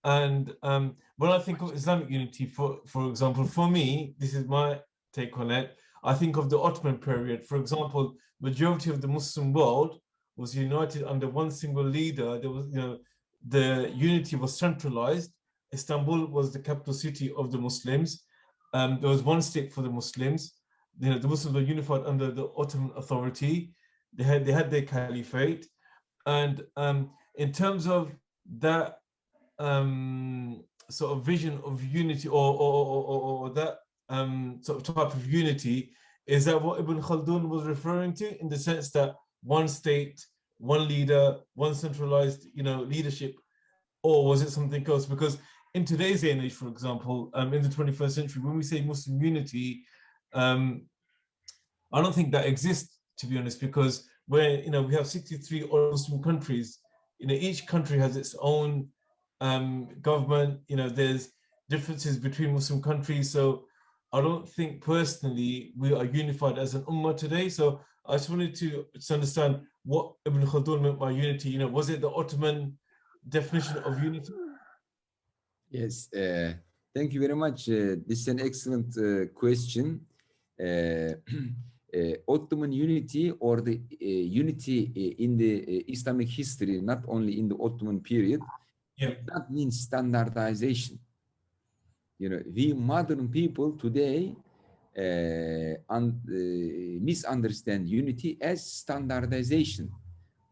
And when I think of Islamic unity, for example, for me, this is my take on it. I think of the Ottoman period. For example, majority of the Muslim world was united under one single leader. There was, the unity was centralized. Istanbul was the capital city of the Muslims. There was one state for the Muslims. The Muslims were unified under the Ottoman authority. They had their caliphate. And in terms of that sort of vision of unity, or that sort of type of unity, is that what Ibn Khaldun was referring to, in the sense that one state, one leader, one centralized, leadership, or was it something else? Because in today's day and age, for example, in the 21st century, when we say Muslim unity, I don't think that exists, to be honest, because we have 63 Muslim countries. Each country has its own government. There's differences between Muslim countries. So I don't think personally we are unified as an ummah today. So I just wanted to understand what Ibn Khaldun meant by unity. Was it the Ottoman definition of unity? Yes, thank you very much. This is an excellent question. Ottoman unity or the unity in the Islamic history, not only in the Ottoman period, Yeah. did not mean standardization. You know, we modern people today misunderstand unity as standardization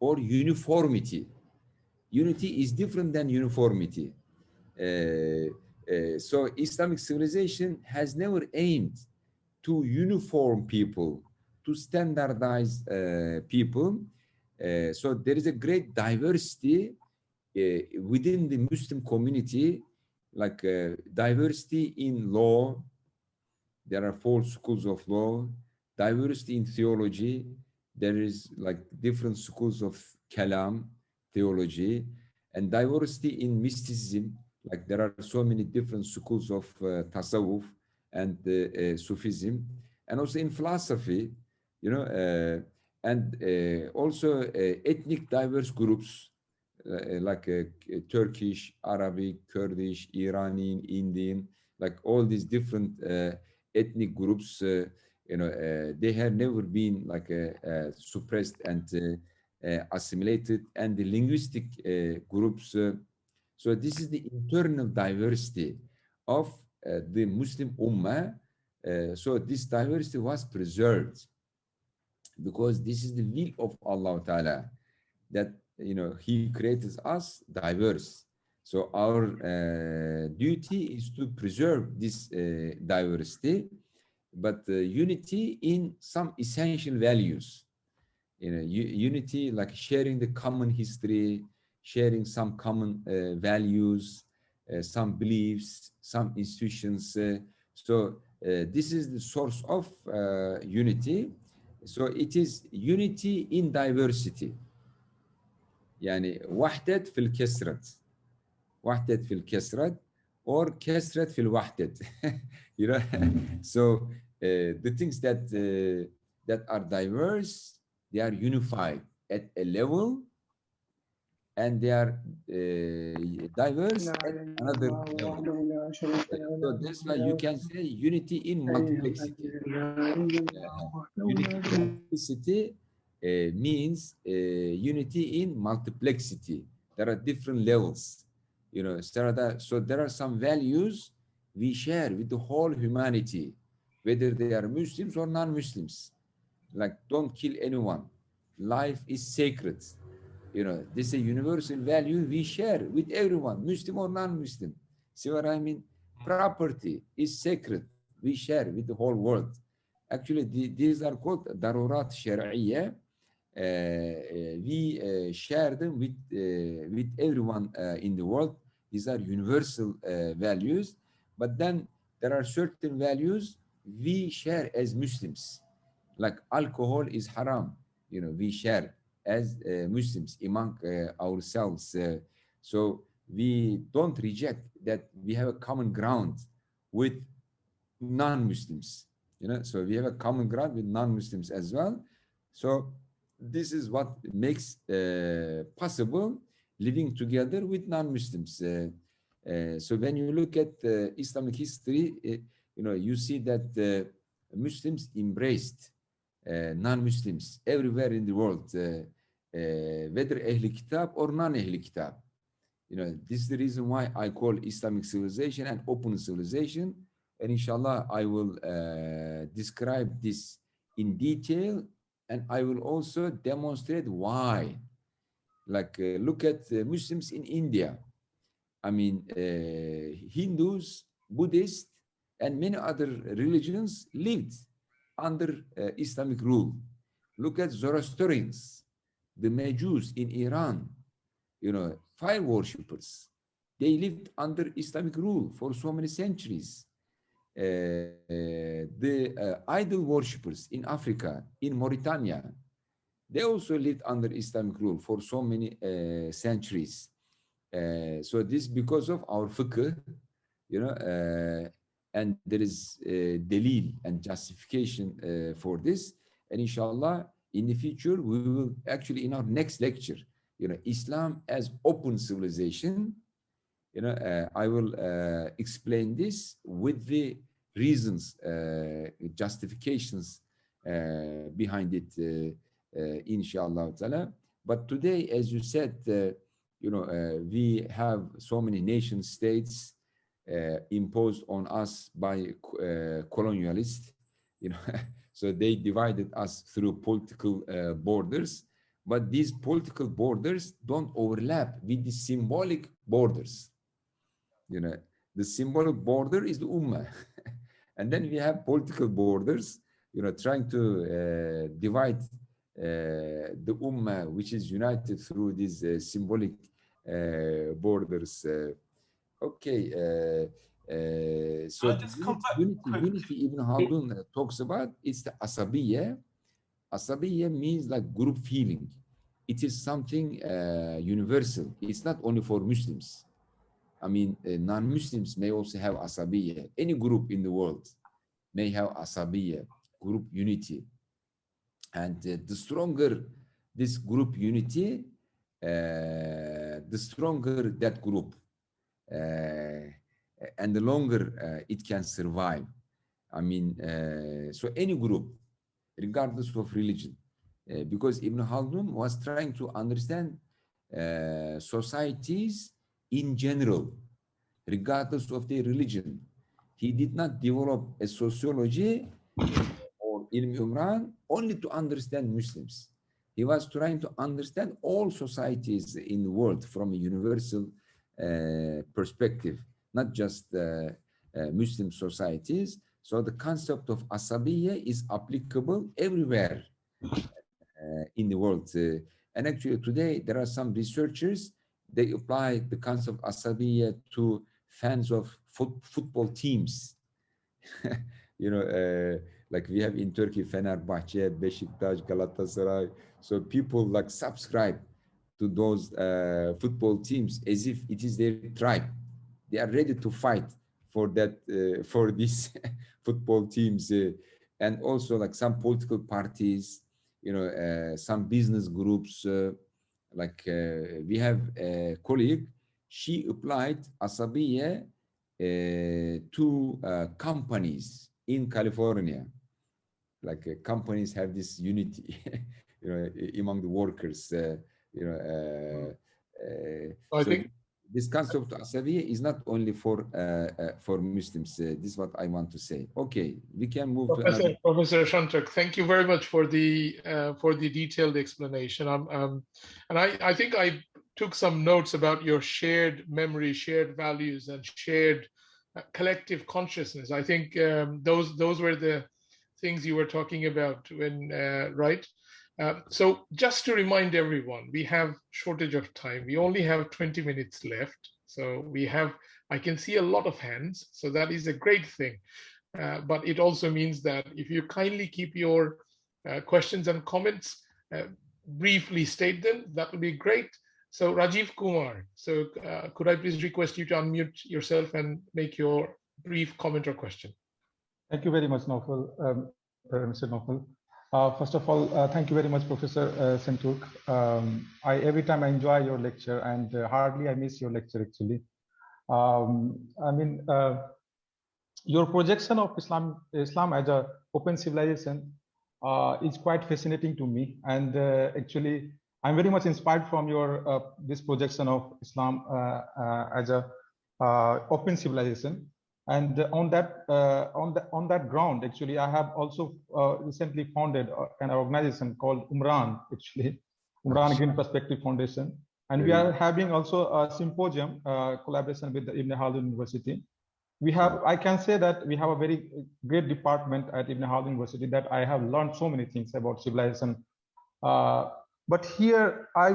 or uniformity. Unity is different than uniformity. So Islamic civilization has never aimed to uniform people, to standardize people. So there is a great diversity within the Muslim community, like diversity in law. There are 4 schools of law, diversity in theology. There is like different schools of kalam, theology, and diversity in mysticism. Like there are so many different schools of tasawwuf and Sufism, and also in philosophy, you know, and also ethnic diverse groups like Turkish, Arabic, Kurdish, Iranian, Indian, like all these different ethnic groups, they have never been like suppressed and assimilated, and the linguistic groups. So this is the internal diversity of the Muslim Ummah. So this diversity was preserved because this is the will of Allah Ta'ala, that He created us diverse. So our duty is to preserve this diversity, but unity in some essential values. Unity like sharing the common history, sharing some common values, some beliefs, some institutions. So this is the source of unity. So it is unity in diversity. يعني وحدة في الكسرة، وحدة في الكسرة or كسرة في الوحدة. you know so the things that are diverse, they are unified at a level, and they are diverse at another level. So that's why you can say unity in multiplexity. Unity in multiplicity means unity in multiplexity. There are different levels, so there are some values we share with the whole humanity, whether they are Muslims or non-Muslims. Like, don't kill anyone. Life is sacred. This is a universal value we share with everyone, Muslim or non-Muslim. See what I mean? Property is sacred. We share with the whole world. Actually, these are called darurat shar'iyya. We share them with everyone in the world. These are universal values. But then there are certain values we share as Muslims. Like alcohol is haram. We share as Muslims among ourselves. So we don't reject that we have a common ground with non-Muslims. So we have a common ground with non-Muslims as well. So this is what makes possible living together with non-Muslims. So when you look at Islamic history, you see that Muslims embraced non-Muslims everywhere in the world, whether Ahl Kitab or non-Ahl Kitab. This is the reason why I call Islamic civilization an open civilization. And inshallah, I will describe this in detail, and I will also demonstrate why. Like, look at Muslims in India. I mean, Hindus, Buddhists, and many other religions lived under Islamic rule. Look at Zoroastrians, the Majus in Iran, fire worshippers. They lived under Islamic rule for so many centuries. The idol worshippers in Africa, in Mauritania, they also lived under Islamic rule for so many centuries. So this because of our fiqh, and there is delil and justification for this. And inshallah, in the future, we will actually, in our next lecture, Islam as open civilization, I will explain this with the reasons, justifications behind it, inshallah ta'ala. But today, as you said, we have so many nation states imposed on us by colonialists, so they divided us through political borders, but these political borders don't overlap with the symbolic borders. The symbolic border is the ummah. And then we have political borders, trying to divide the ummah, which is united through these symbolic borders. Okay. So unity Ibn Khaldun talks about, it's the asabiyyah. Asabiyyah means like group feeling. It is something universal. It's not only for Muslims. I mean, non-Muslims may also have asabiyyah. Any group in the world may have asabiyyah, group unity. And the stronger this group unity, the stronger that group, and the longer it can survive. I mean, so any group, regardless of religion, because Ibn Khaldun was trying to understand societies in general, regardless of their religion. He did not develop a sociology or Ilm Umran only to understand Muslims. He was trying to understand all societies in the world from a universal perspective, not just Muslim societies. So the concept of asabiyyah is applicable everywhere in the world. And actually today there are some researchers, they apply the concept of asabiyyah to fans of football teams. Like we have in Turkey, Fenerbahçe, Beşiktaş, Galatasaray. So people like subscribe to those football teams as if it is their tribe. They are ready to fight for that, for these football teams, and also like some political parties, some business groups. Like we have a colleague, she applied asabiyyah to companies in California. Like companies have this unity, among the workers. I think this concept of asabiyyah is not only for Muslims. This is what I want to say. Okay, we can move to another. Professor Senturk, thank you very much for the detailed explanation. And I think I took some notes about your shared memory, shared values, and shared collective consciousness. I think those were the things you were talking about when right. So just to remind everyone, we have shortage of time. We only have 20 minutes left. So I can see a lot of hands. So that is a great thing. But it also means that if you kindly keep your questions and comments, briefly state them, that would be great. So Rajiv Kumar, so could I please request you to unmute yourself and make your brief comment or question? Thank you very much, Mr. Naufal. First of all, thank you very much, Professor Senturk. Every time I enjoy your lecture, and hardly I miss your lecture actually. Your projection of Islam as an open civilization is quite fascinating to me, and actually I'm very much inspired from your this projection of Islam as a open civilization. And on that ground, actually, I have also recently founded an organization called Umran, actually, Umran Green Perspective Foundation, and we are having also a symposium collaboration with the Ibn Khaldun University. I can say that we have a very great department at Ibn Khaldun University that I have learned so many things about civilization. But here I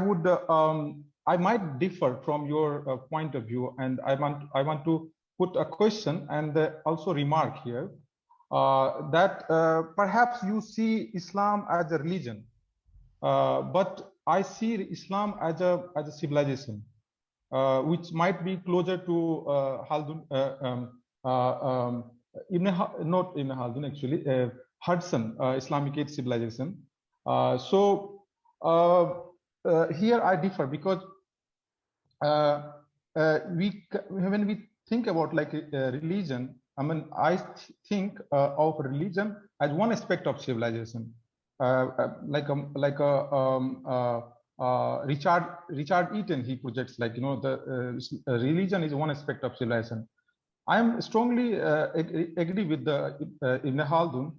might differ from your point of view, and I want to put a question and also remark here that perhaps you see Islam as a religion, but I see Islam as a civilization, which might be closer to Khaldun, not Ibn Khaldun actually, Hudson Islamic age civilization. So here I differ because when we think about like religion, I mean, I think of religion as one aspect of civilization, Richard Eaton, he projects like, you know, the religion is one aspect of civilization. I am strongly agree with the Ibn Khaldun,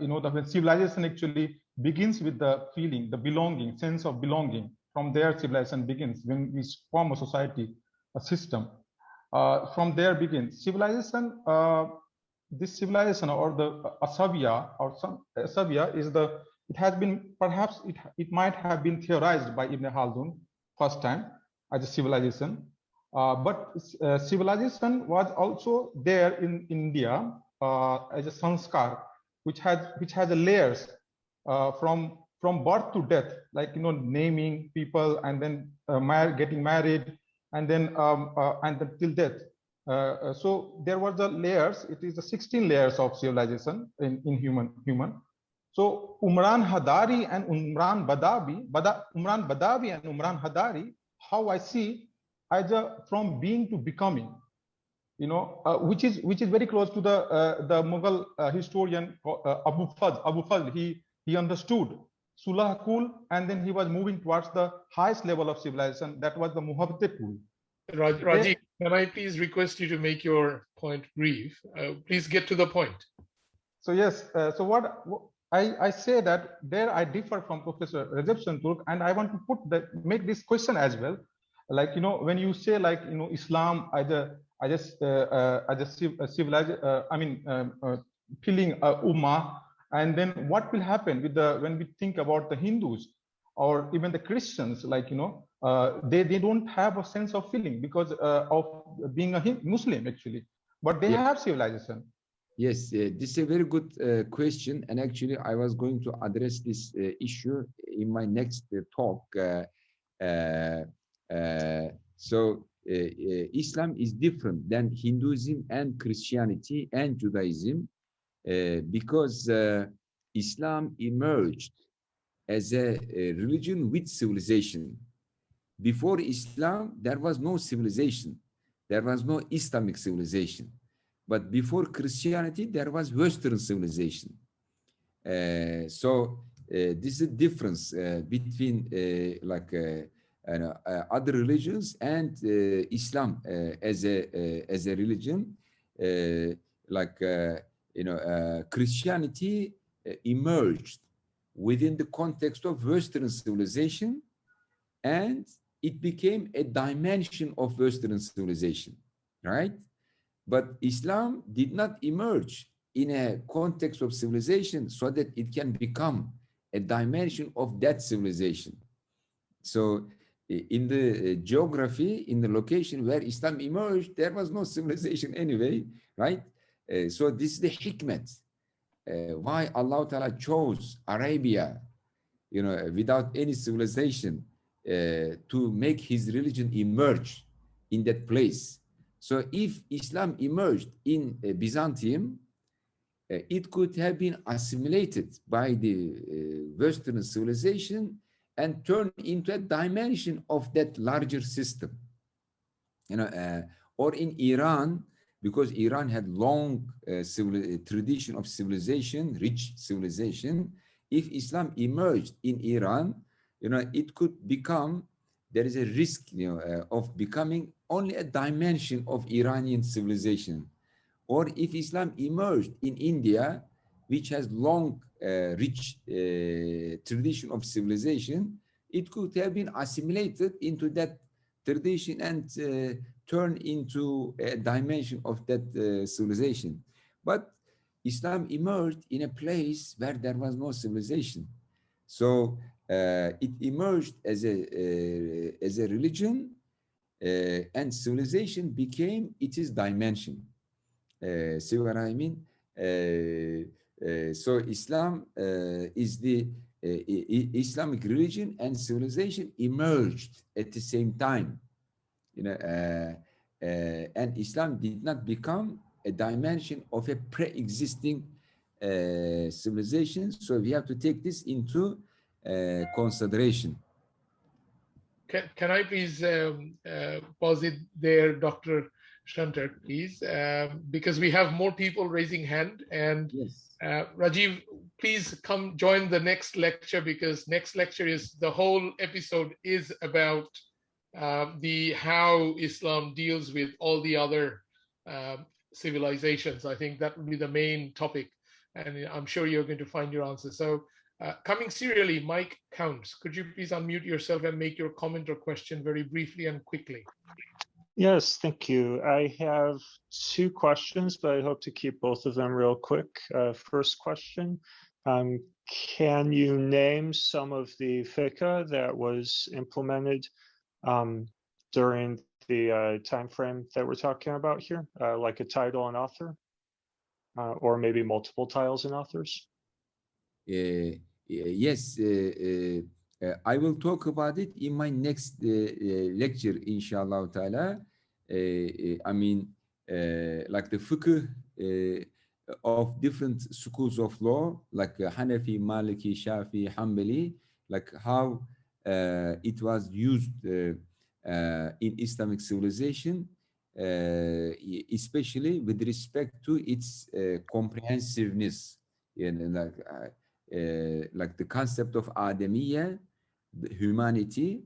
you know, that when civilization actually begins with the feeling, the belonging, sense of belonging. From there, civilization begins. When we form a society, a system, from there begins civilization. This civilization, or the asavya, or some asavya, is the, it has been, perhaps it might have been theorized by Ibn Khaldun first time as a civilization. But civilization was also there in India as a sanskar, which has a layers from birth to death, like, you know, naming people, and then getting married, and then till death. So there were the layers. It is the 16 layers of civilization in human. So Umran Hadari and Umran Badawi, and Umran Hadari, how I see as from being to becoming, you know, which is very close to the Mughal historian Abu Fazl. He understood Sulah Kul, and then he was moving towards the highest level of civilization. That was the Muhabbat Kul. Rajiv, can I please request you to make your point brief? Please get to the point. So yes, so what I say that there I differ from Professor Recep Senturk, and I want to make this question as well. Like, you know, when you say, like, you know, Islam as a civilized, feeling ummah, and then what will happen with when we think about the Hindus or even the Christians, like, you know, they don't have a sense of feeling because of being a Muslim actually, but they have civilization. Yes, this is a very good question, and actually I was going to address this issue in my next talk. Islam is different than Hinduism and Christianity and Judaism because Islam emerged as a religion with civilization. Before Islam, there was no civilization. There was no Islamic civilization. But before Christianity, there was Western civilization. This is a difference between other religions and Islam as a religion. Christianity emerged within the context of Western civilization, and it became a dimension of Western civilization, right? But Islam did not emerge in a context of civilization so that it can become a dimension of that civilization. So in the geography, in the location where Islam emerged, there was no civilization anyway, right? So this is the hikmat, why Allah Ta'ala chose Arabia, you know, without any civilization, to make his religion emerge in that place. So if Islam emerged in Byzantium, it could have been assimilated by the Western civilization and turned into a dimension of that larger system. You know, or in Iran, because Iran had long tradition of civilization, rich civilization. If Islam emerged in Iran, you know, it could become, there is a risk, you know, of becoming only a dimension of Iranian civilization. Or if Islam emerged in India, which has long, rich tradition of civilization, it could have been assimilated into that tradition and turn into a dimension of that civilization. But Islam emerged in a place where there was no civilization. So it emerged as a religion, and civilization became its dimension. See what I mean? So Islam is the Islamic religion, and civilization emerged at the same time. You know, and Islam did not become a dimension of a pre-existing civilization. So we have to take this into consideration. can I please pause it there, Dr. Senturk, please, because we have more people raising hand. And Yes. Rajiv, please come join the next lecture, because next lecture is, the whole episode is about the how Islam deals with all the other civilizations. I think that will be the main topic, and I'm sure you're going to find your answer. So coming serially, Mike Counts, could you please unmute yourself and make your comment or question very briefly and quickly? Yes, thank you. I have two questions, but I hope to keep both of them real quick. First question, can you name some of the fiqh that was implemented during the time frame that we're talking about here, like a title and author, or maybe multiple titles and authors? Yes, I will talk about it in my next lecture, inshallah ta'ala. I mean, like the fiqh of different schools of law, like Hanafi, Maliki, Shafi, Hanbali, like how it was used in Islamic civilization, especially with respect to its comprehensiveness. Like the concept of adamiyyah, the humanity,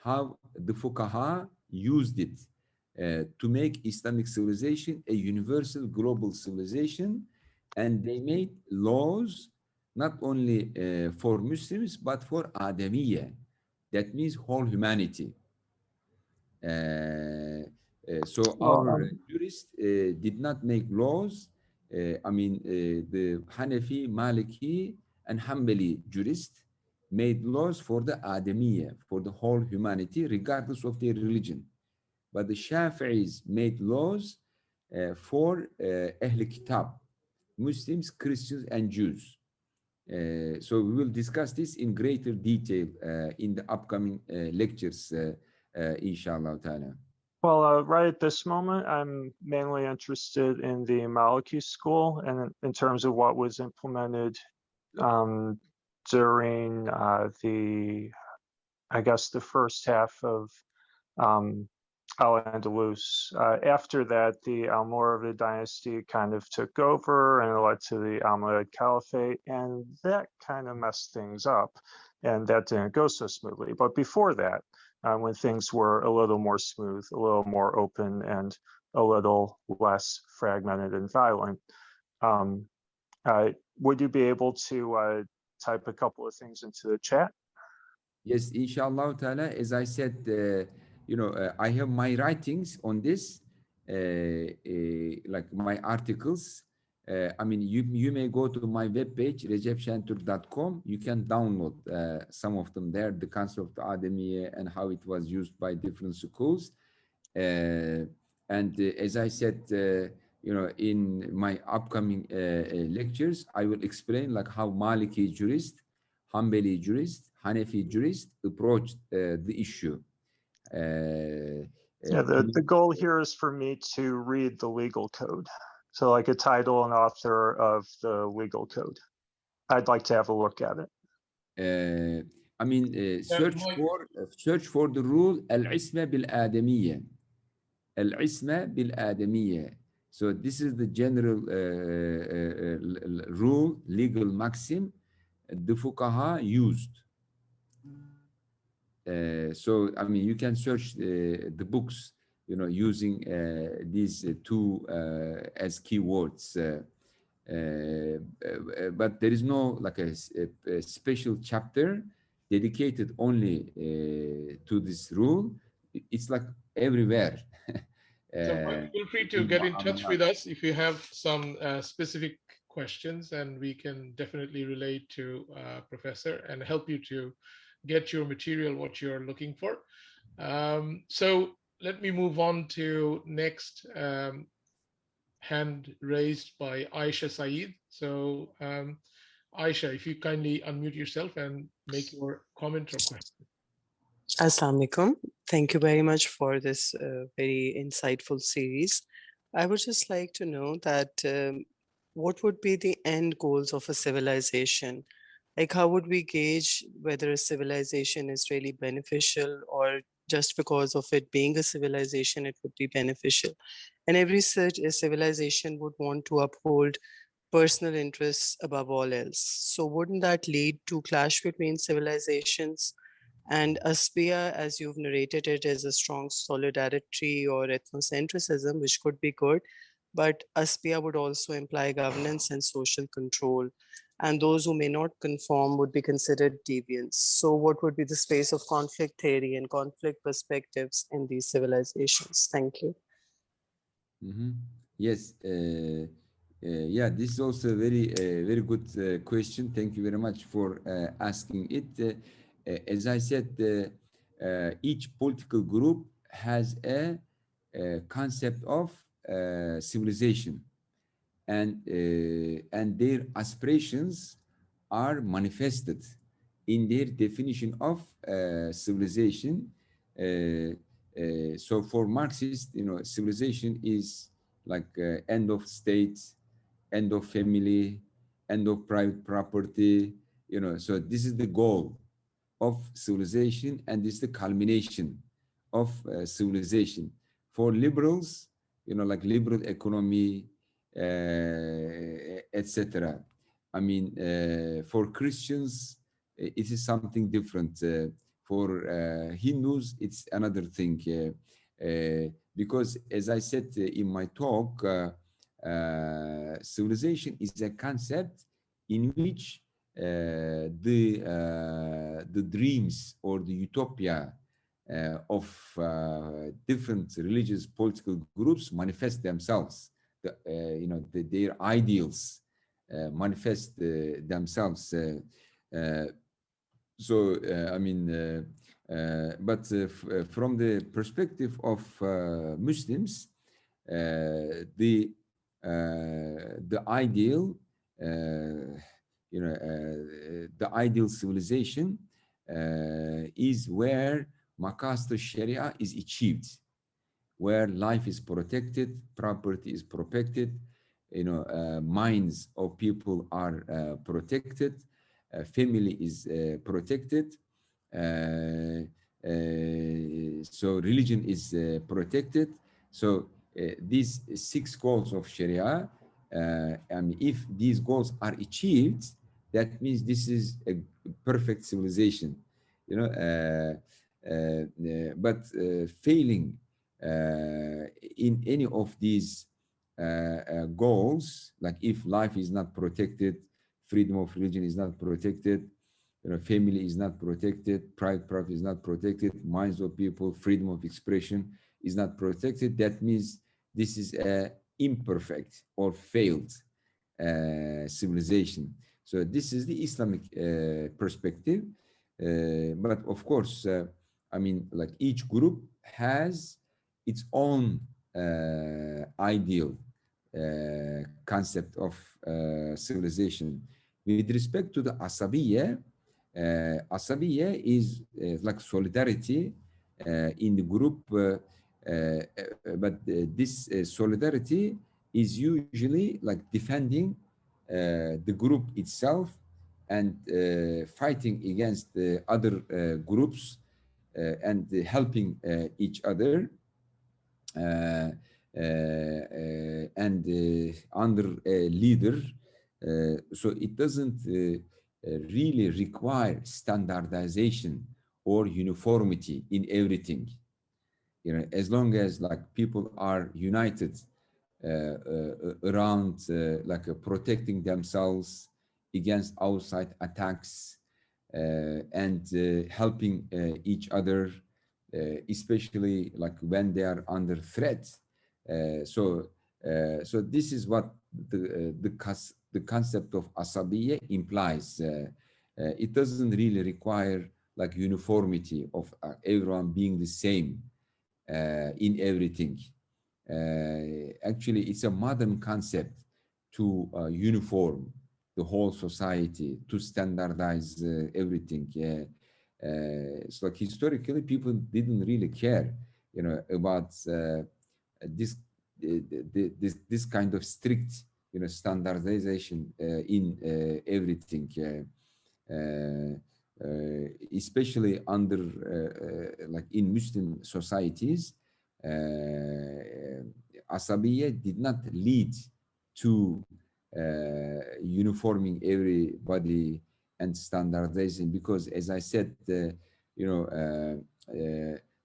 how the fuqaha used it to make Islamic civilization a universal global civilization, and they made laws not only for Muslims but for adamiyyah, that means whole humanity. So our jurists did not make laws. I mean, the Hanafi, Maliki, and Hanbali jurists made laws for the adamiyyah, for the whole humanity, regardless of their religion. But the Shafi'is made laws for Ahl Kitab, Muslims, Christians, and Jews. So we will discuss this in greater detail in the upcoming lectures, inshallah ta'ala. Well, right at this moment, I'm mainly interested in the Maliki school and in terms of what was implemented during I guess, the first half of Al-Andalus. After that, the Almoravid dynasty kind of took over and it led to the Almoravid Caliphate, and that kind of messed things up, and that didn't go so smoothly. But before that, when things were a little more smooth, a little more open, and a little less fragmented and violent, would you be able to type a couple of things into the chat? Yes, inshallah ta'ala. As I said, I have my writings on this, like my articles. I mean, you may go to my webpage, recepsenturk.com. You can download some of them there, the concept of adamiyyah and how it was used by different schools. And as I said, in my upcoming lectures, I will explain like how Maliki jurist, Hanbali jurist, Hanafi jurist approached the issue. Yeah, the goal here is for me to read the legal code. So like a title and author of the legal code. I'd like to have a look at it. I mean, search for the rule al-isma bil-adamiyyah. Al-isma bil-adamiyyah. So this is the general rule, legal maxim the fuqaha used. So I mean, you can search the books, using these two as keywords. But there is no like a special chapter dedicated only to this rule. It's like everywhere. So feel free to get in touch with us if you have some specific questions, and we can definitely relate to Professor and help you to get your material, what you're looking for. So let me move on to next hand raised by Aisha Saeed. So Aisha, if you kindly unmute yourself and make your comment or question. Assalamu alaikum. Thank you very much for this very insightful series. I would just like to know that what would be the end goals of a civilization? Like, how would we gauge whether a civilization is really beneficial, or just because of it being a civilization, it would be beneficial? And every such a civilization would want to uphold personal interests above all else. So wouldn't that lead to clash between civilizations? And aspia, as you've narrated it, is a strong solidarity or ethnocentrism, which could be good. But aspia would also imply governance and social control. And those who may not conform would be considered deviants. So what would be the space of conflict theory and conflict perspectives in these civilizations? Thank you. Yes. Yeah, this is also a very good question. Thank you very much for asking it. As I said, each political group has a concept of civilization, and their aspirations are manifested in their definition of civilization. So for Marxists, civilization is like end of state, end of family, end of private property. So this is the goal of civilization, and this is the culmination of civilization. For liberals, like liberal economy, etc. I mean, for Christians, it is something different. For Hindus, it's another thing. Because, as I said in my talk, civilization is a concept in which the dreams or the utopia of different religious political groups manifest themselves. Their ideals manifest themselves. But from the perspective of Muslims, the ideal, the ideal civilization is where Maqasid Sharia is achieved, where life is protected, property is protected, minds of people are protected, family is protected, so religion is protected. So these 6 goals of Sharia, if these goals are achieved, that means this is a perfect civilization, but failing in any of these goals, like if life is not protected, freedom of religion is not protected, family is not protected, private property is not protected, minds of people, freedom of expression is not protected, that means this is a imperfect or failed civilization. So this is the Islamic perspective. But of course, like each group has its own ideal concept of civilization. With respect to the asabiyyah, asabiyyah is like solidarity in the group, but this solidarity is usually like defending the group itself and fighting against the other groups and helping each other and under a leader. So it doesn't really require standardization or uniformity in everything. As long as like people are united around protecting themselves against outside attacks and helping each other, especially like when they are under threat. So this is what the concept of asabiyyah implies. It doesn't really require like uniformity of everyone being the same in everything. Actually, it's a modern concept to uniform the whole society, to standardize everything. It's like historically people didn't really care, about this kind of strict, standardization in everything. especially under like in Muslim societies, adamiyyah did not lead to uniforming everybody and standardizing, because as I said, there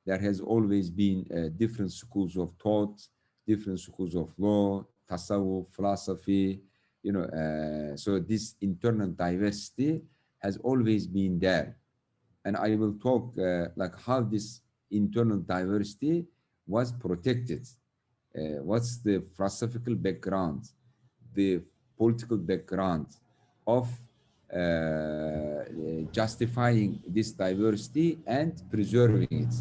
has always been different schools of thought, different schools of law, tasawwuf, philosophy, so this internal diversity has always been there. And I will talk like how this internal diversity was protected. What's the philosophical background, the political background of justifying this diversity and preserving it.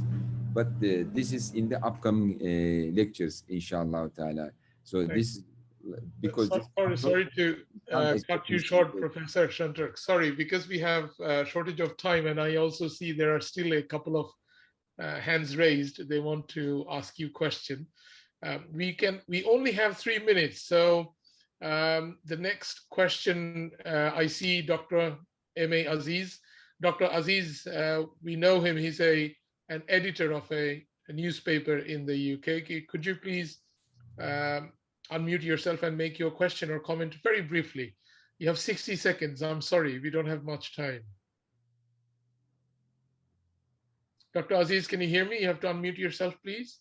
But this is in the upcoming lectures, inshallah ta'ala. So this, because sorry to cut you short, Professor Senturk. Sorry, because we have a shortage of time, and I also see there are still a couple of hands raised. They want to ask you question. We only have 3 minutes, so the next question, I see Dr. M.A. Aziz. Dr. Aziz, we know him. He's an editor of a newspaper in the UK. Could you please unmute yourself and make your question or comment very briefly? You have 60 seconds. I'm sorry, we don't have much time. Dr. Aziz, can you hear me? You have to unmute yourself, please.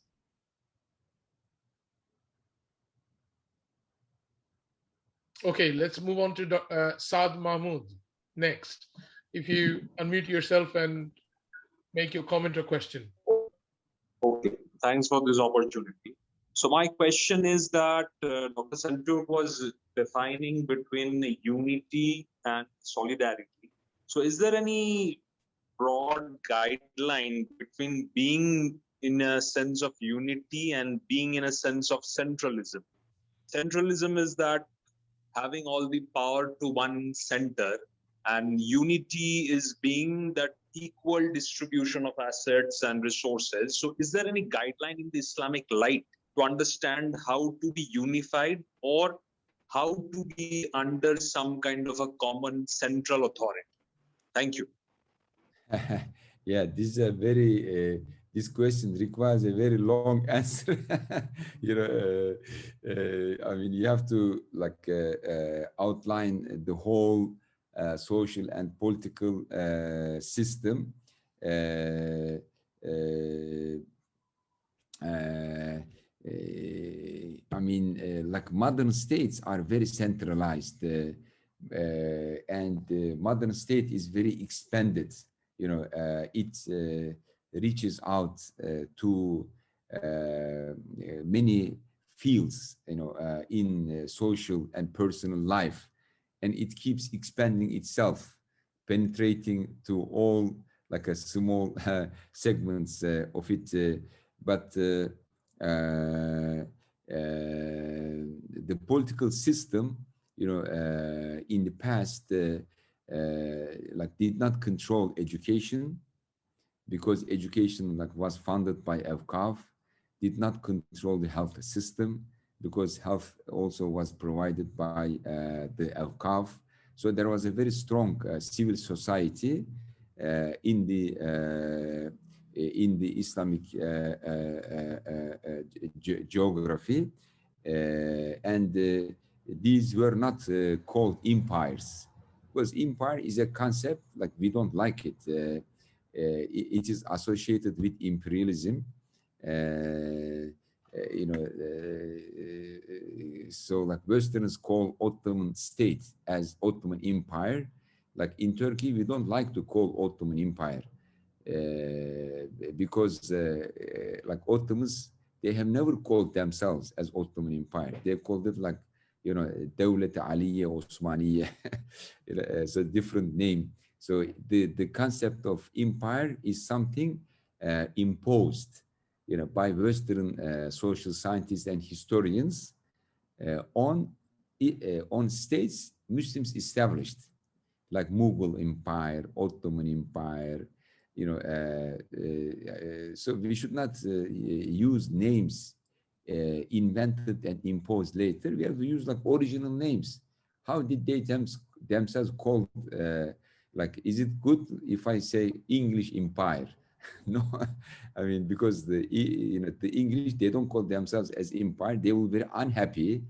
Okay, let's move on to Saad Mahmood next. If you unmute yourself and make your comment or question. Okay, thanks for this opportunity. So my question is that Dr. Senturk was defining between unity and solidarity. So is there any broad guideline between being in a sense of unity and being in a sense of centralism? Centralism is that having all the power to one center, and unity is being that equal distribution of assets and resources. So is there any guideline in the Islamic light to understand how to be unified or how to be under some kind of a common central authority? Thank you. Yeah, this is a very this question requires a very long answer. I mean, you have to like outline the whole social and political system. I mean, like modern states are very centralized, and the modern state is very expanded. It reaches out to many fields, in social and personal life, and it keeps expanding itself, penetrating to all like a small segments of it. But the political system, in the past, like did not control education, because education like was funded by Awqaf, did not control the health system, because health also was provided by the Awqaf. So there was a very strong civil society in the Islamic geography, and these were not called empires, because empire is a concept like we don't like it. It is associated with imperialism, so like Westerners call Ottoman state as Ottoman Empire. Like in Turkey, we don't like to call Ottoman Empire because like Ottomans, they have never called themselves as Ottoman Empire. They called it like, Dawlat Aliyya Osmaniyya. It's a different name. So the concept of empire is something imposed, by Western social scientists and historians on states Muslims established, like Mughal Empire, Ottoman Empire. So we should not use names invented and imposed later. We have to use like original names. How did they themselves call Like, is it good if I say English empire? No, I mean, because the English, they don't call themselves as empire. They will be very unhappy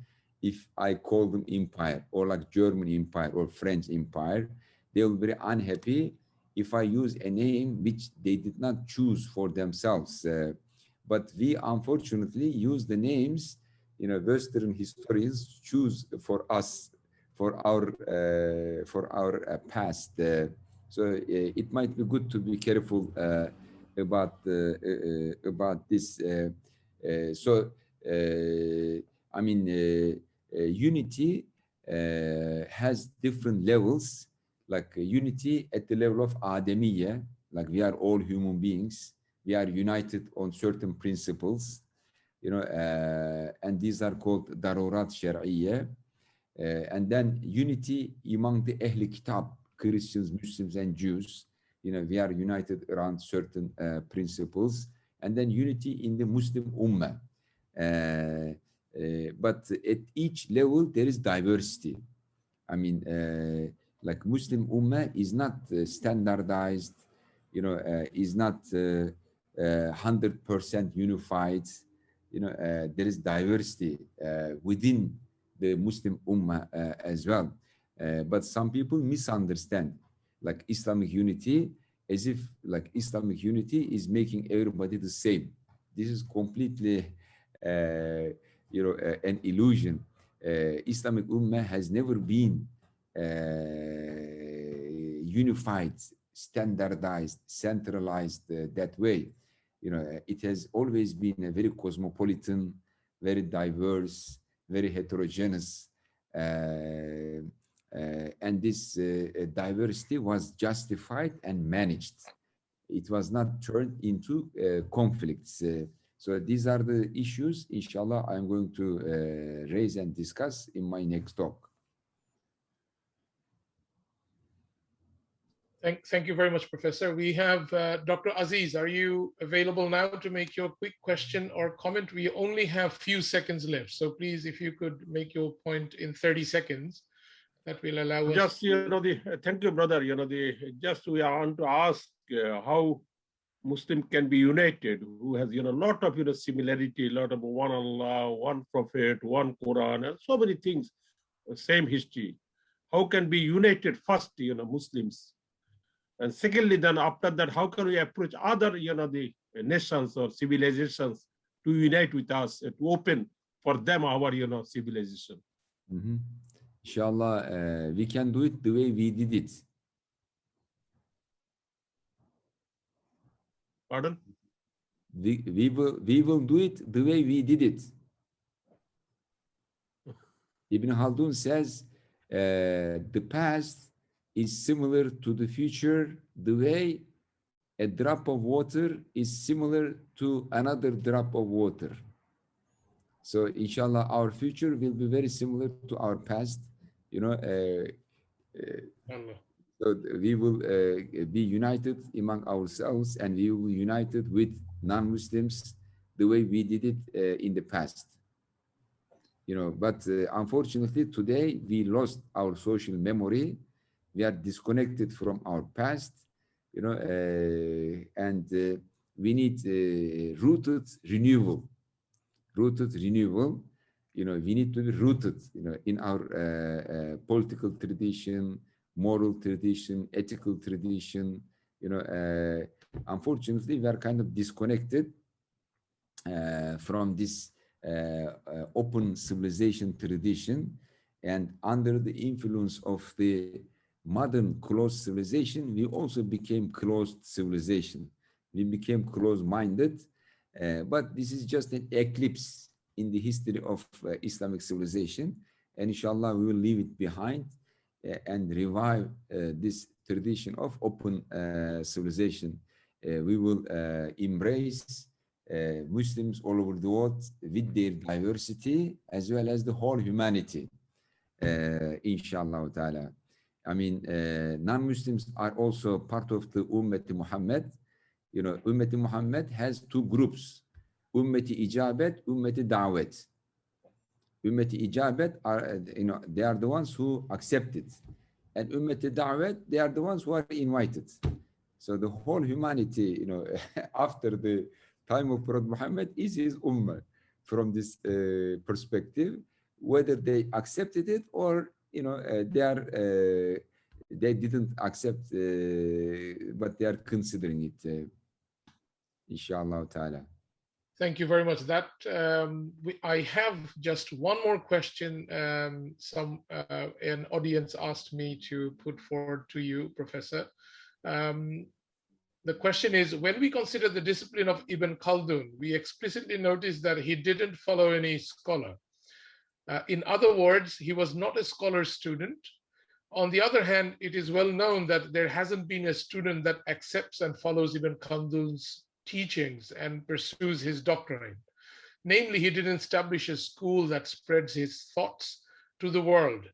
if I call them empire, or like German empire or French empire. They will be very unhappy if I use a name which they did not choose for themselves. But we unfortunately use the names, Western historians choose for us, for our past. So it might be good to be careful about this. I mean, unity has different levels. Like unity at the level of adamiyyah, like we are all human beings. We are united on certain principles, and these are called darurat shar'iyyah. And then unity among the Ahl Kitab, Christians, Muslims, and Jews. We are united around certain principles. And then unity in the Muslim Ummah. But at each level, there is diversity. I mean, like Muslim Ummah is not standardized, is not 100% unified. There is diversity within the Muslim Ummah as well. But some people misunderstand like Islamic unity as if like Islamic unity is making everybody the same. This is completely, an illusion. Islamic Ummah has never been unified, standardized, centralized that way. It has always been a very cosmopolitan, very diverse, very heterogeneous, and this diversity was justified and managed. It was not turned into conflicts. So these are the issues, inshallah, I'm going to raise and discuss in my next talk. Thank you very much, Professor. We have Dr. Aziz. Are you available now to make your quick question or comment? We only have few seconds left. So please, if you could make your point in 30 seconds, that will allow us. Just, thank you, brother. Just we want to ask how Muslim can be united, who has, a lot of, similarity, a lot of one Allah, one Prophet, one Quran, and so many things, same history. How can be united first, Muslims? And secondly, then after that, how can we approach other, the nations or civilizations to unite with us, to open for them our, civilization? Mm-hmm. Inshallah, we can do it the way we did it. Pardon? We will do it the way we did it. Ibn Khaldun says the past is similar to the future the way a drop of water is similar to another drop of water. So inshallah, our future will be very similar to our past. So we will be united among ourselves, and we will be united with non-Muslims the way we did it in the past. But unfortunately today we lost our social memory. We are disconnected from our past, and we need rooted renewal. We need to be rooted, in our political tradition, moral tradition, ethical tradition. Unfortunately, we are kind of disconnected from this open civilization tradition, and under the influence of the modern closed civilization, we also became closed civilization. We became closed-minded, but this is just an eclipse in the history of Islamic civilization, and inshallah we will leave it behind and revive this tradition of open civilization. We will embrace Muslims all over the world with their diversity as well as the whole humanity, inshallah ta'ala. I mean, non-Muslims are also part of the Ummati Muhammad. Ummati Muhammad has two groups, Ummati Ijabat, Ummati Da'wat. Ummati Ijabat are, they are the ones who accepted. and Ummat al-Da'wat, they are the ones who are invited. So the whole humanity, you know, after the time of Prophet Muhammad is his ummah from this perspective, whether they accepted it or, you know, they didn't accept, but they are considering it, inshallah ta'ala. Thank you very much. That I have just one more question. An audience asked me to put forward to you, Professor. The question is, when we consider the discipline of Ibn Khaldun, we explicitly notice that he didn't follow any scholar. In other words, he was not a scholar student. On the other hand, it is well known that there hasn't been a student that accepts and follows Ibn Khaldun's teachings and pursues his doctrine. Namely, he didn't establish a school that spreads his thoughts to the world.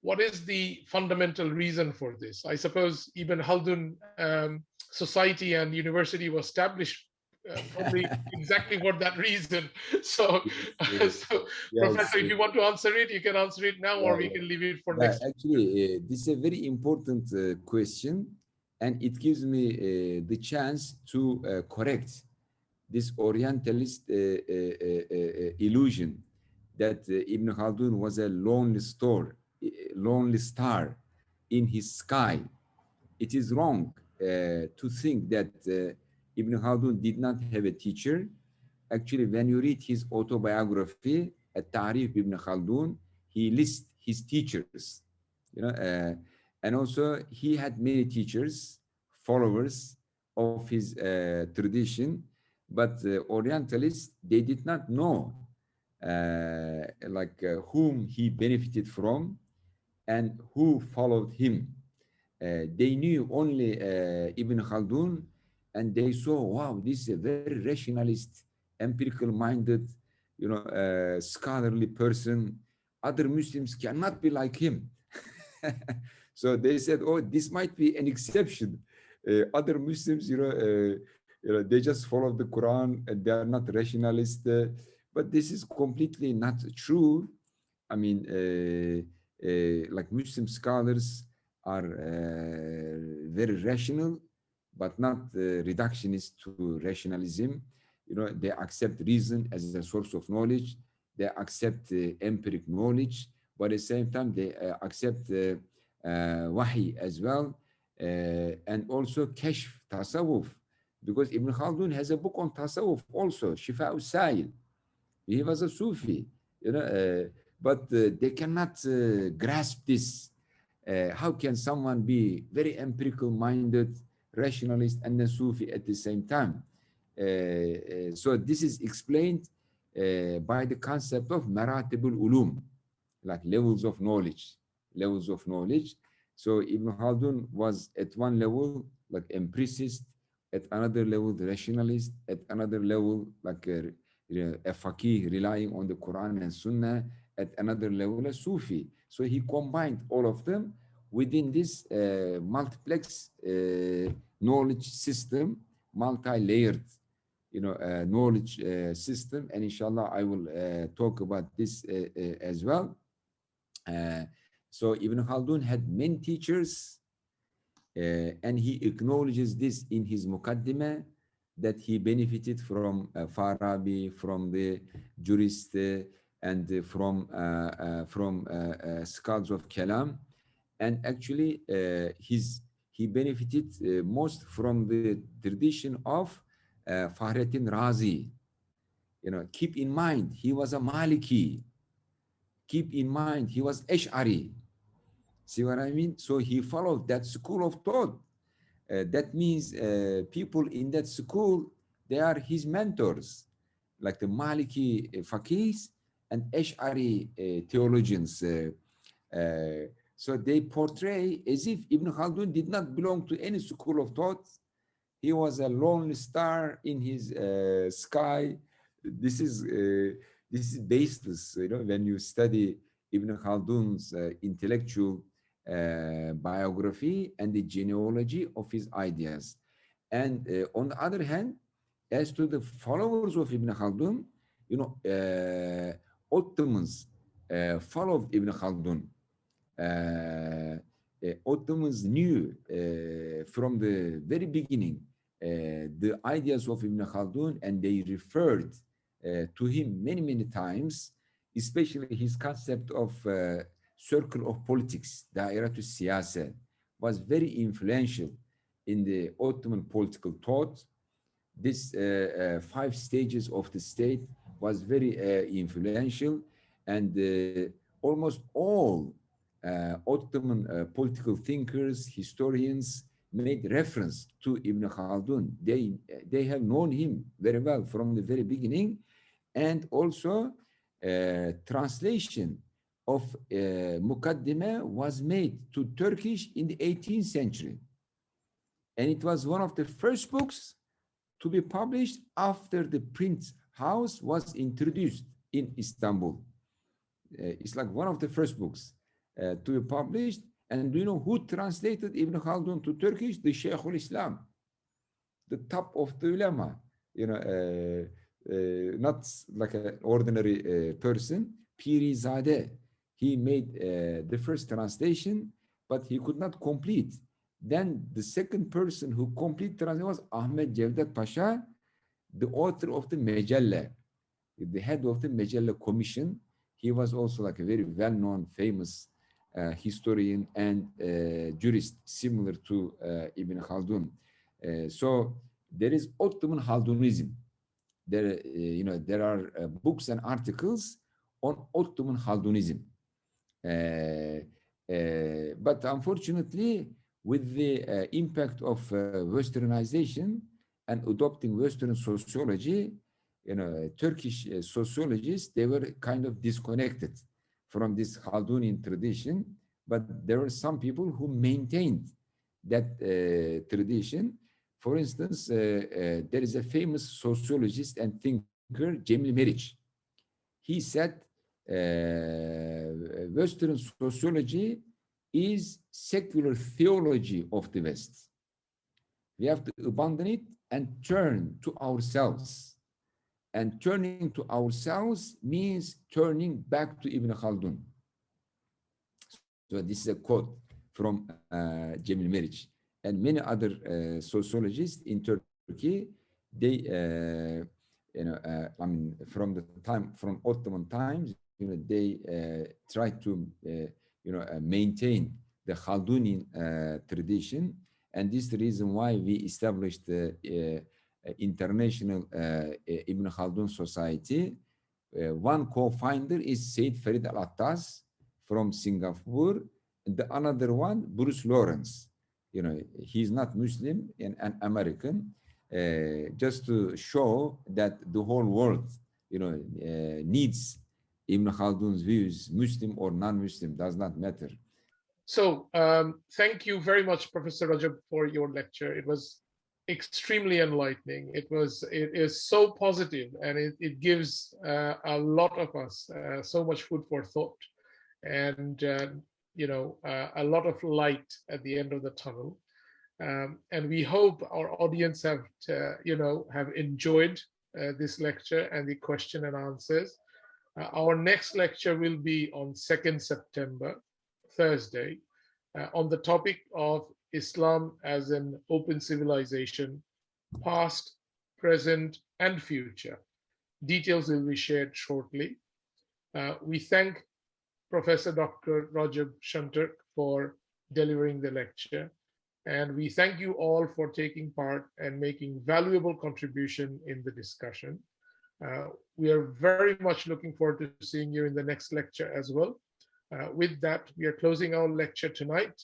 What is the fundamental reason for this? I suppose Ibn Khaldun Society and University was established probably exactly for that reason. So, Yes. Professor, if you want to answer it, you can answer it now, or we can leave it for next. Actually, this is a very important question, and it gives me the chance to correct this Orientalist illusion that Ibn Khaldun was a lonely star in his sky. It is wrong to think that Ibn Khaldun did not have a teacher. Actually, when you read his autobiography, At-Ta'rif Ibn Khaldun, he lists his teachers, you know, and also he had many teachers, followers of his tradition, but Orientalists, they did not know whom he benefited from and who followed him. They knew only Ibn Khaldun, and they saw, wow, this is a very rationalist, empirical-minded, you know, scholarly person. Other Muslims cannot be like him. So they said, oh, this might be an exception. Other Muslims, you know, they just follow the Quran and they are not rationalist. But this is completely not true. I mean, like Muslim scholars are very rational, but not reductionist to rationalism. You know, they accept reason as a source of knowledge. They accept empiric knowledge, but at the same time, they accept wahi as well, and also kashf, tasawwuf, because Ibn Khaldun has a book on tasawwuf also, Shifa al-Sa'il. He was a Sufi, you know, but they cannot grasp this. How can someone be very empirical minded, rationalist, and a Sufi at the same time? So this is explained by the concept of maratibul ulum, like levels of knowledge, So Ibn Khaldun was at one level like empiricist, at another level the rationalist, at another level like a faqih relying on the Quran and Sunnah, at another level a Sufi. So he combined all of them within this multiplex knowledge system, multi-layered, you know, knowledge system, and inshallah I will talk about this as well. So Ibn Khaldun had many teachers, and he acknowledges this in his Muqaddimah, that he benefited from Farabi, from the jurists, and from scholars of Kalam, and actually he benefited most from the tradition of Fahrettin Razi. You know, keep in mind he was a Maliki. Keep in mind he was Ash'ari. See what I mean? So he followed that school of thought. That means people in that school, they are his mentors, like the Maliki faqihs and Ash'ari theologians. So they portray as if Ibn Khaldun did not belong to any school of thought. He was a lonely star in his sky. This is baseless, you know, when you study Ibn Khaldun's intellectual biography and the genealogy of his ideas. And on the other hand, as to the followers of Ibn Khaldun, you know, Ottomans followed Ibn Khaldun. Ottomans knew from the very beginning the ideas of Ibn Khaldun, and they referred to him many, many times, especially his concept of circle of politics, Dairatus Siyasa, was very influential in the Ottoman political thought. This 5 stages of the state was very influential, and almost all Ottoman political thinkers, historians made reference to Ibn Khaldun. They have known him very well from the very beginning, and also translation of Mukaddimah was made to Turkish in the 18th century. And it was one of the first books to be published after the print house was introduced in Istanbul. It's like one of the first books to be published. And do you know who translated Ibn Khaldun to Turkish? The Shaykh al-Islam, the top of the ulama, you know, not like an ordinary person, Pirizadeh. He made the first translation, but he could not complete. Then the second person who completed translation was Ahmed Cevdet Pasha, the author of the Mejalla, the head of the Mejalla Commission. He was also like a very well-known, famous historian and jurist, similar to Ibn Khaldun. So there is Ottoman Khaldunism. There, you know, there are books and articles on Ottoman Khaldunism. But unfortunately, with the impact of westernization and adopting Western sociology, you know, Turkish sociologists, they were kind of disconnected from this Khaldunian tradition, but there were some people who maintained that tradition. For instance, there is a famous sociologist and thinker, Cemil Meriç. He said, Western sociology is secular theology of the West. We have to abandon it and turn to ourselves. And turning to ourselves means turning back to Ibn Khaldun. So this is a quote from Cemil Meriç. And many other sociologists in Turkey, they, you know, I mean, from Ottoman times, you know, they tried to, you know, maintain the Khaldunian tradition, and this is the reason why we established the International Ibn Khaldun Society. One co-founder is Said Farid Al-Attas from Singapore, and the another one, Bruce Lawrence. You know, he's not Muslim and an American, just to show that the whole world, you know, needs Ibn Khaldun's views, Muslim or non-Muslim, does not matter. So thank you very much, Professor Recep, for your lecture. It was extremely enlightening. It is so positive, and it gives a lot of us so much food for thought, and you know, a lot of light at the end of the tunnel. And we hope our audience have you know, have enjoyed this lecture and the question and answers. Our next lecture will be on 2nd September, Thursday, on the topic of Islam as an open civilization, past, present, and future. Details will be shared shortly. We thank Professor Dr. Recep Senturk for delivering the lecture. And we thank you all for taking part and making valuable contribution in the discussion. We are very much looking forward to seeing you in the next lecture as well. With that, we are closing our lecture tonight,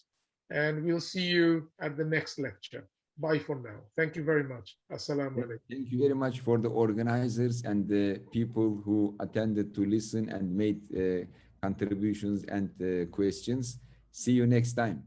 and we'll see you at the next lecture. Bye for now. Thank you very much. Assalamu alaikum. Thank you very much for the organizers and the people who attended to listen and made contributions and questions. See you next time.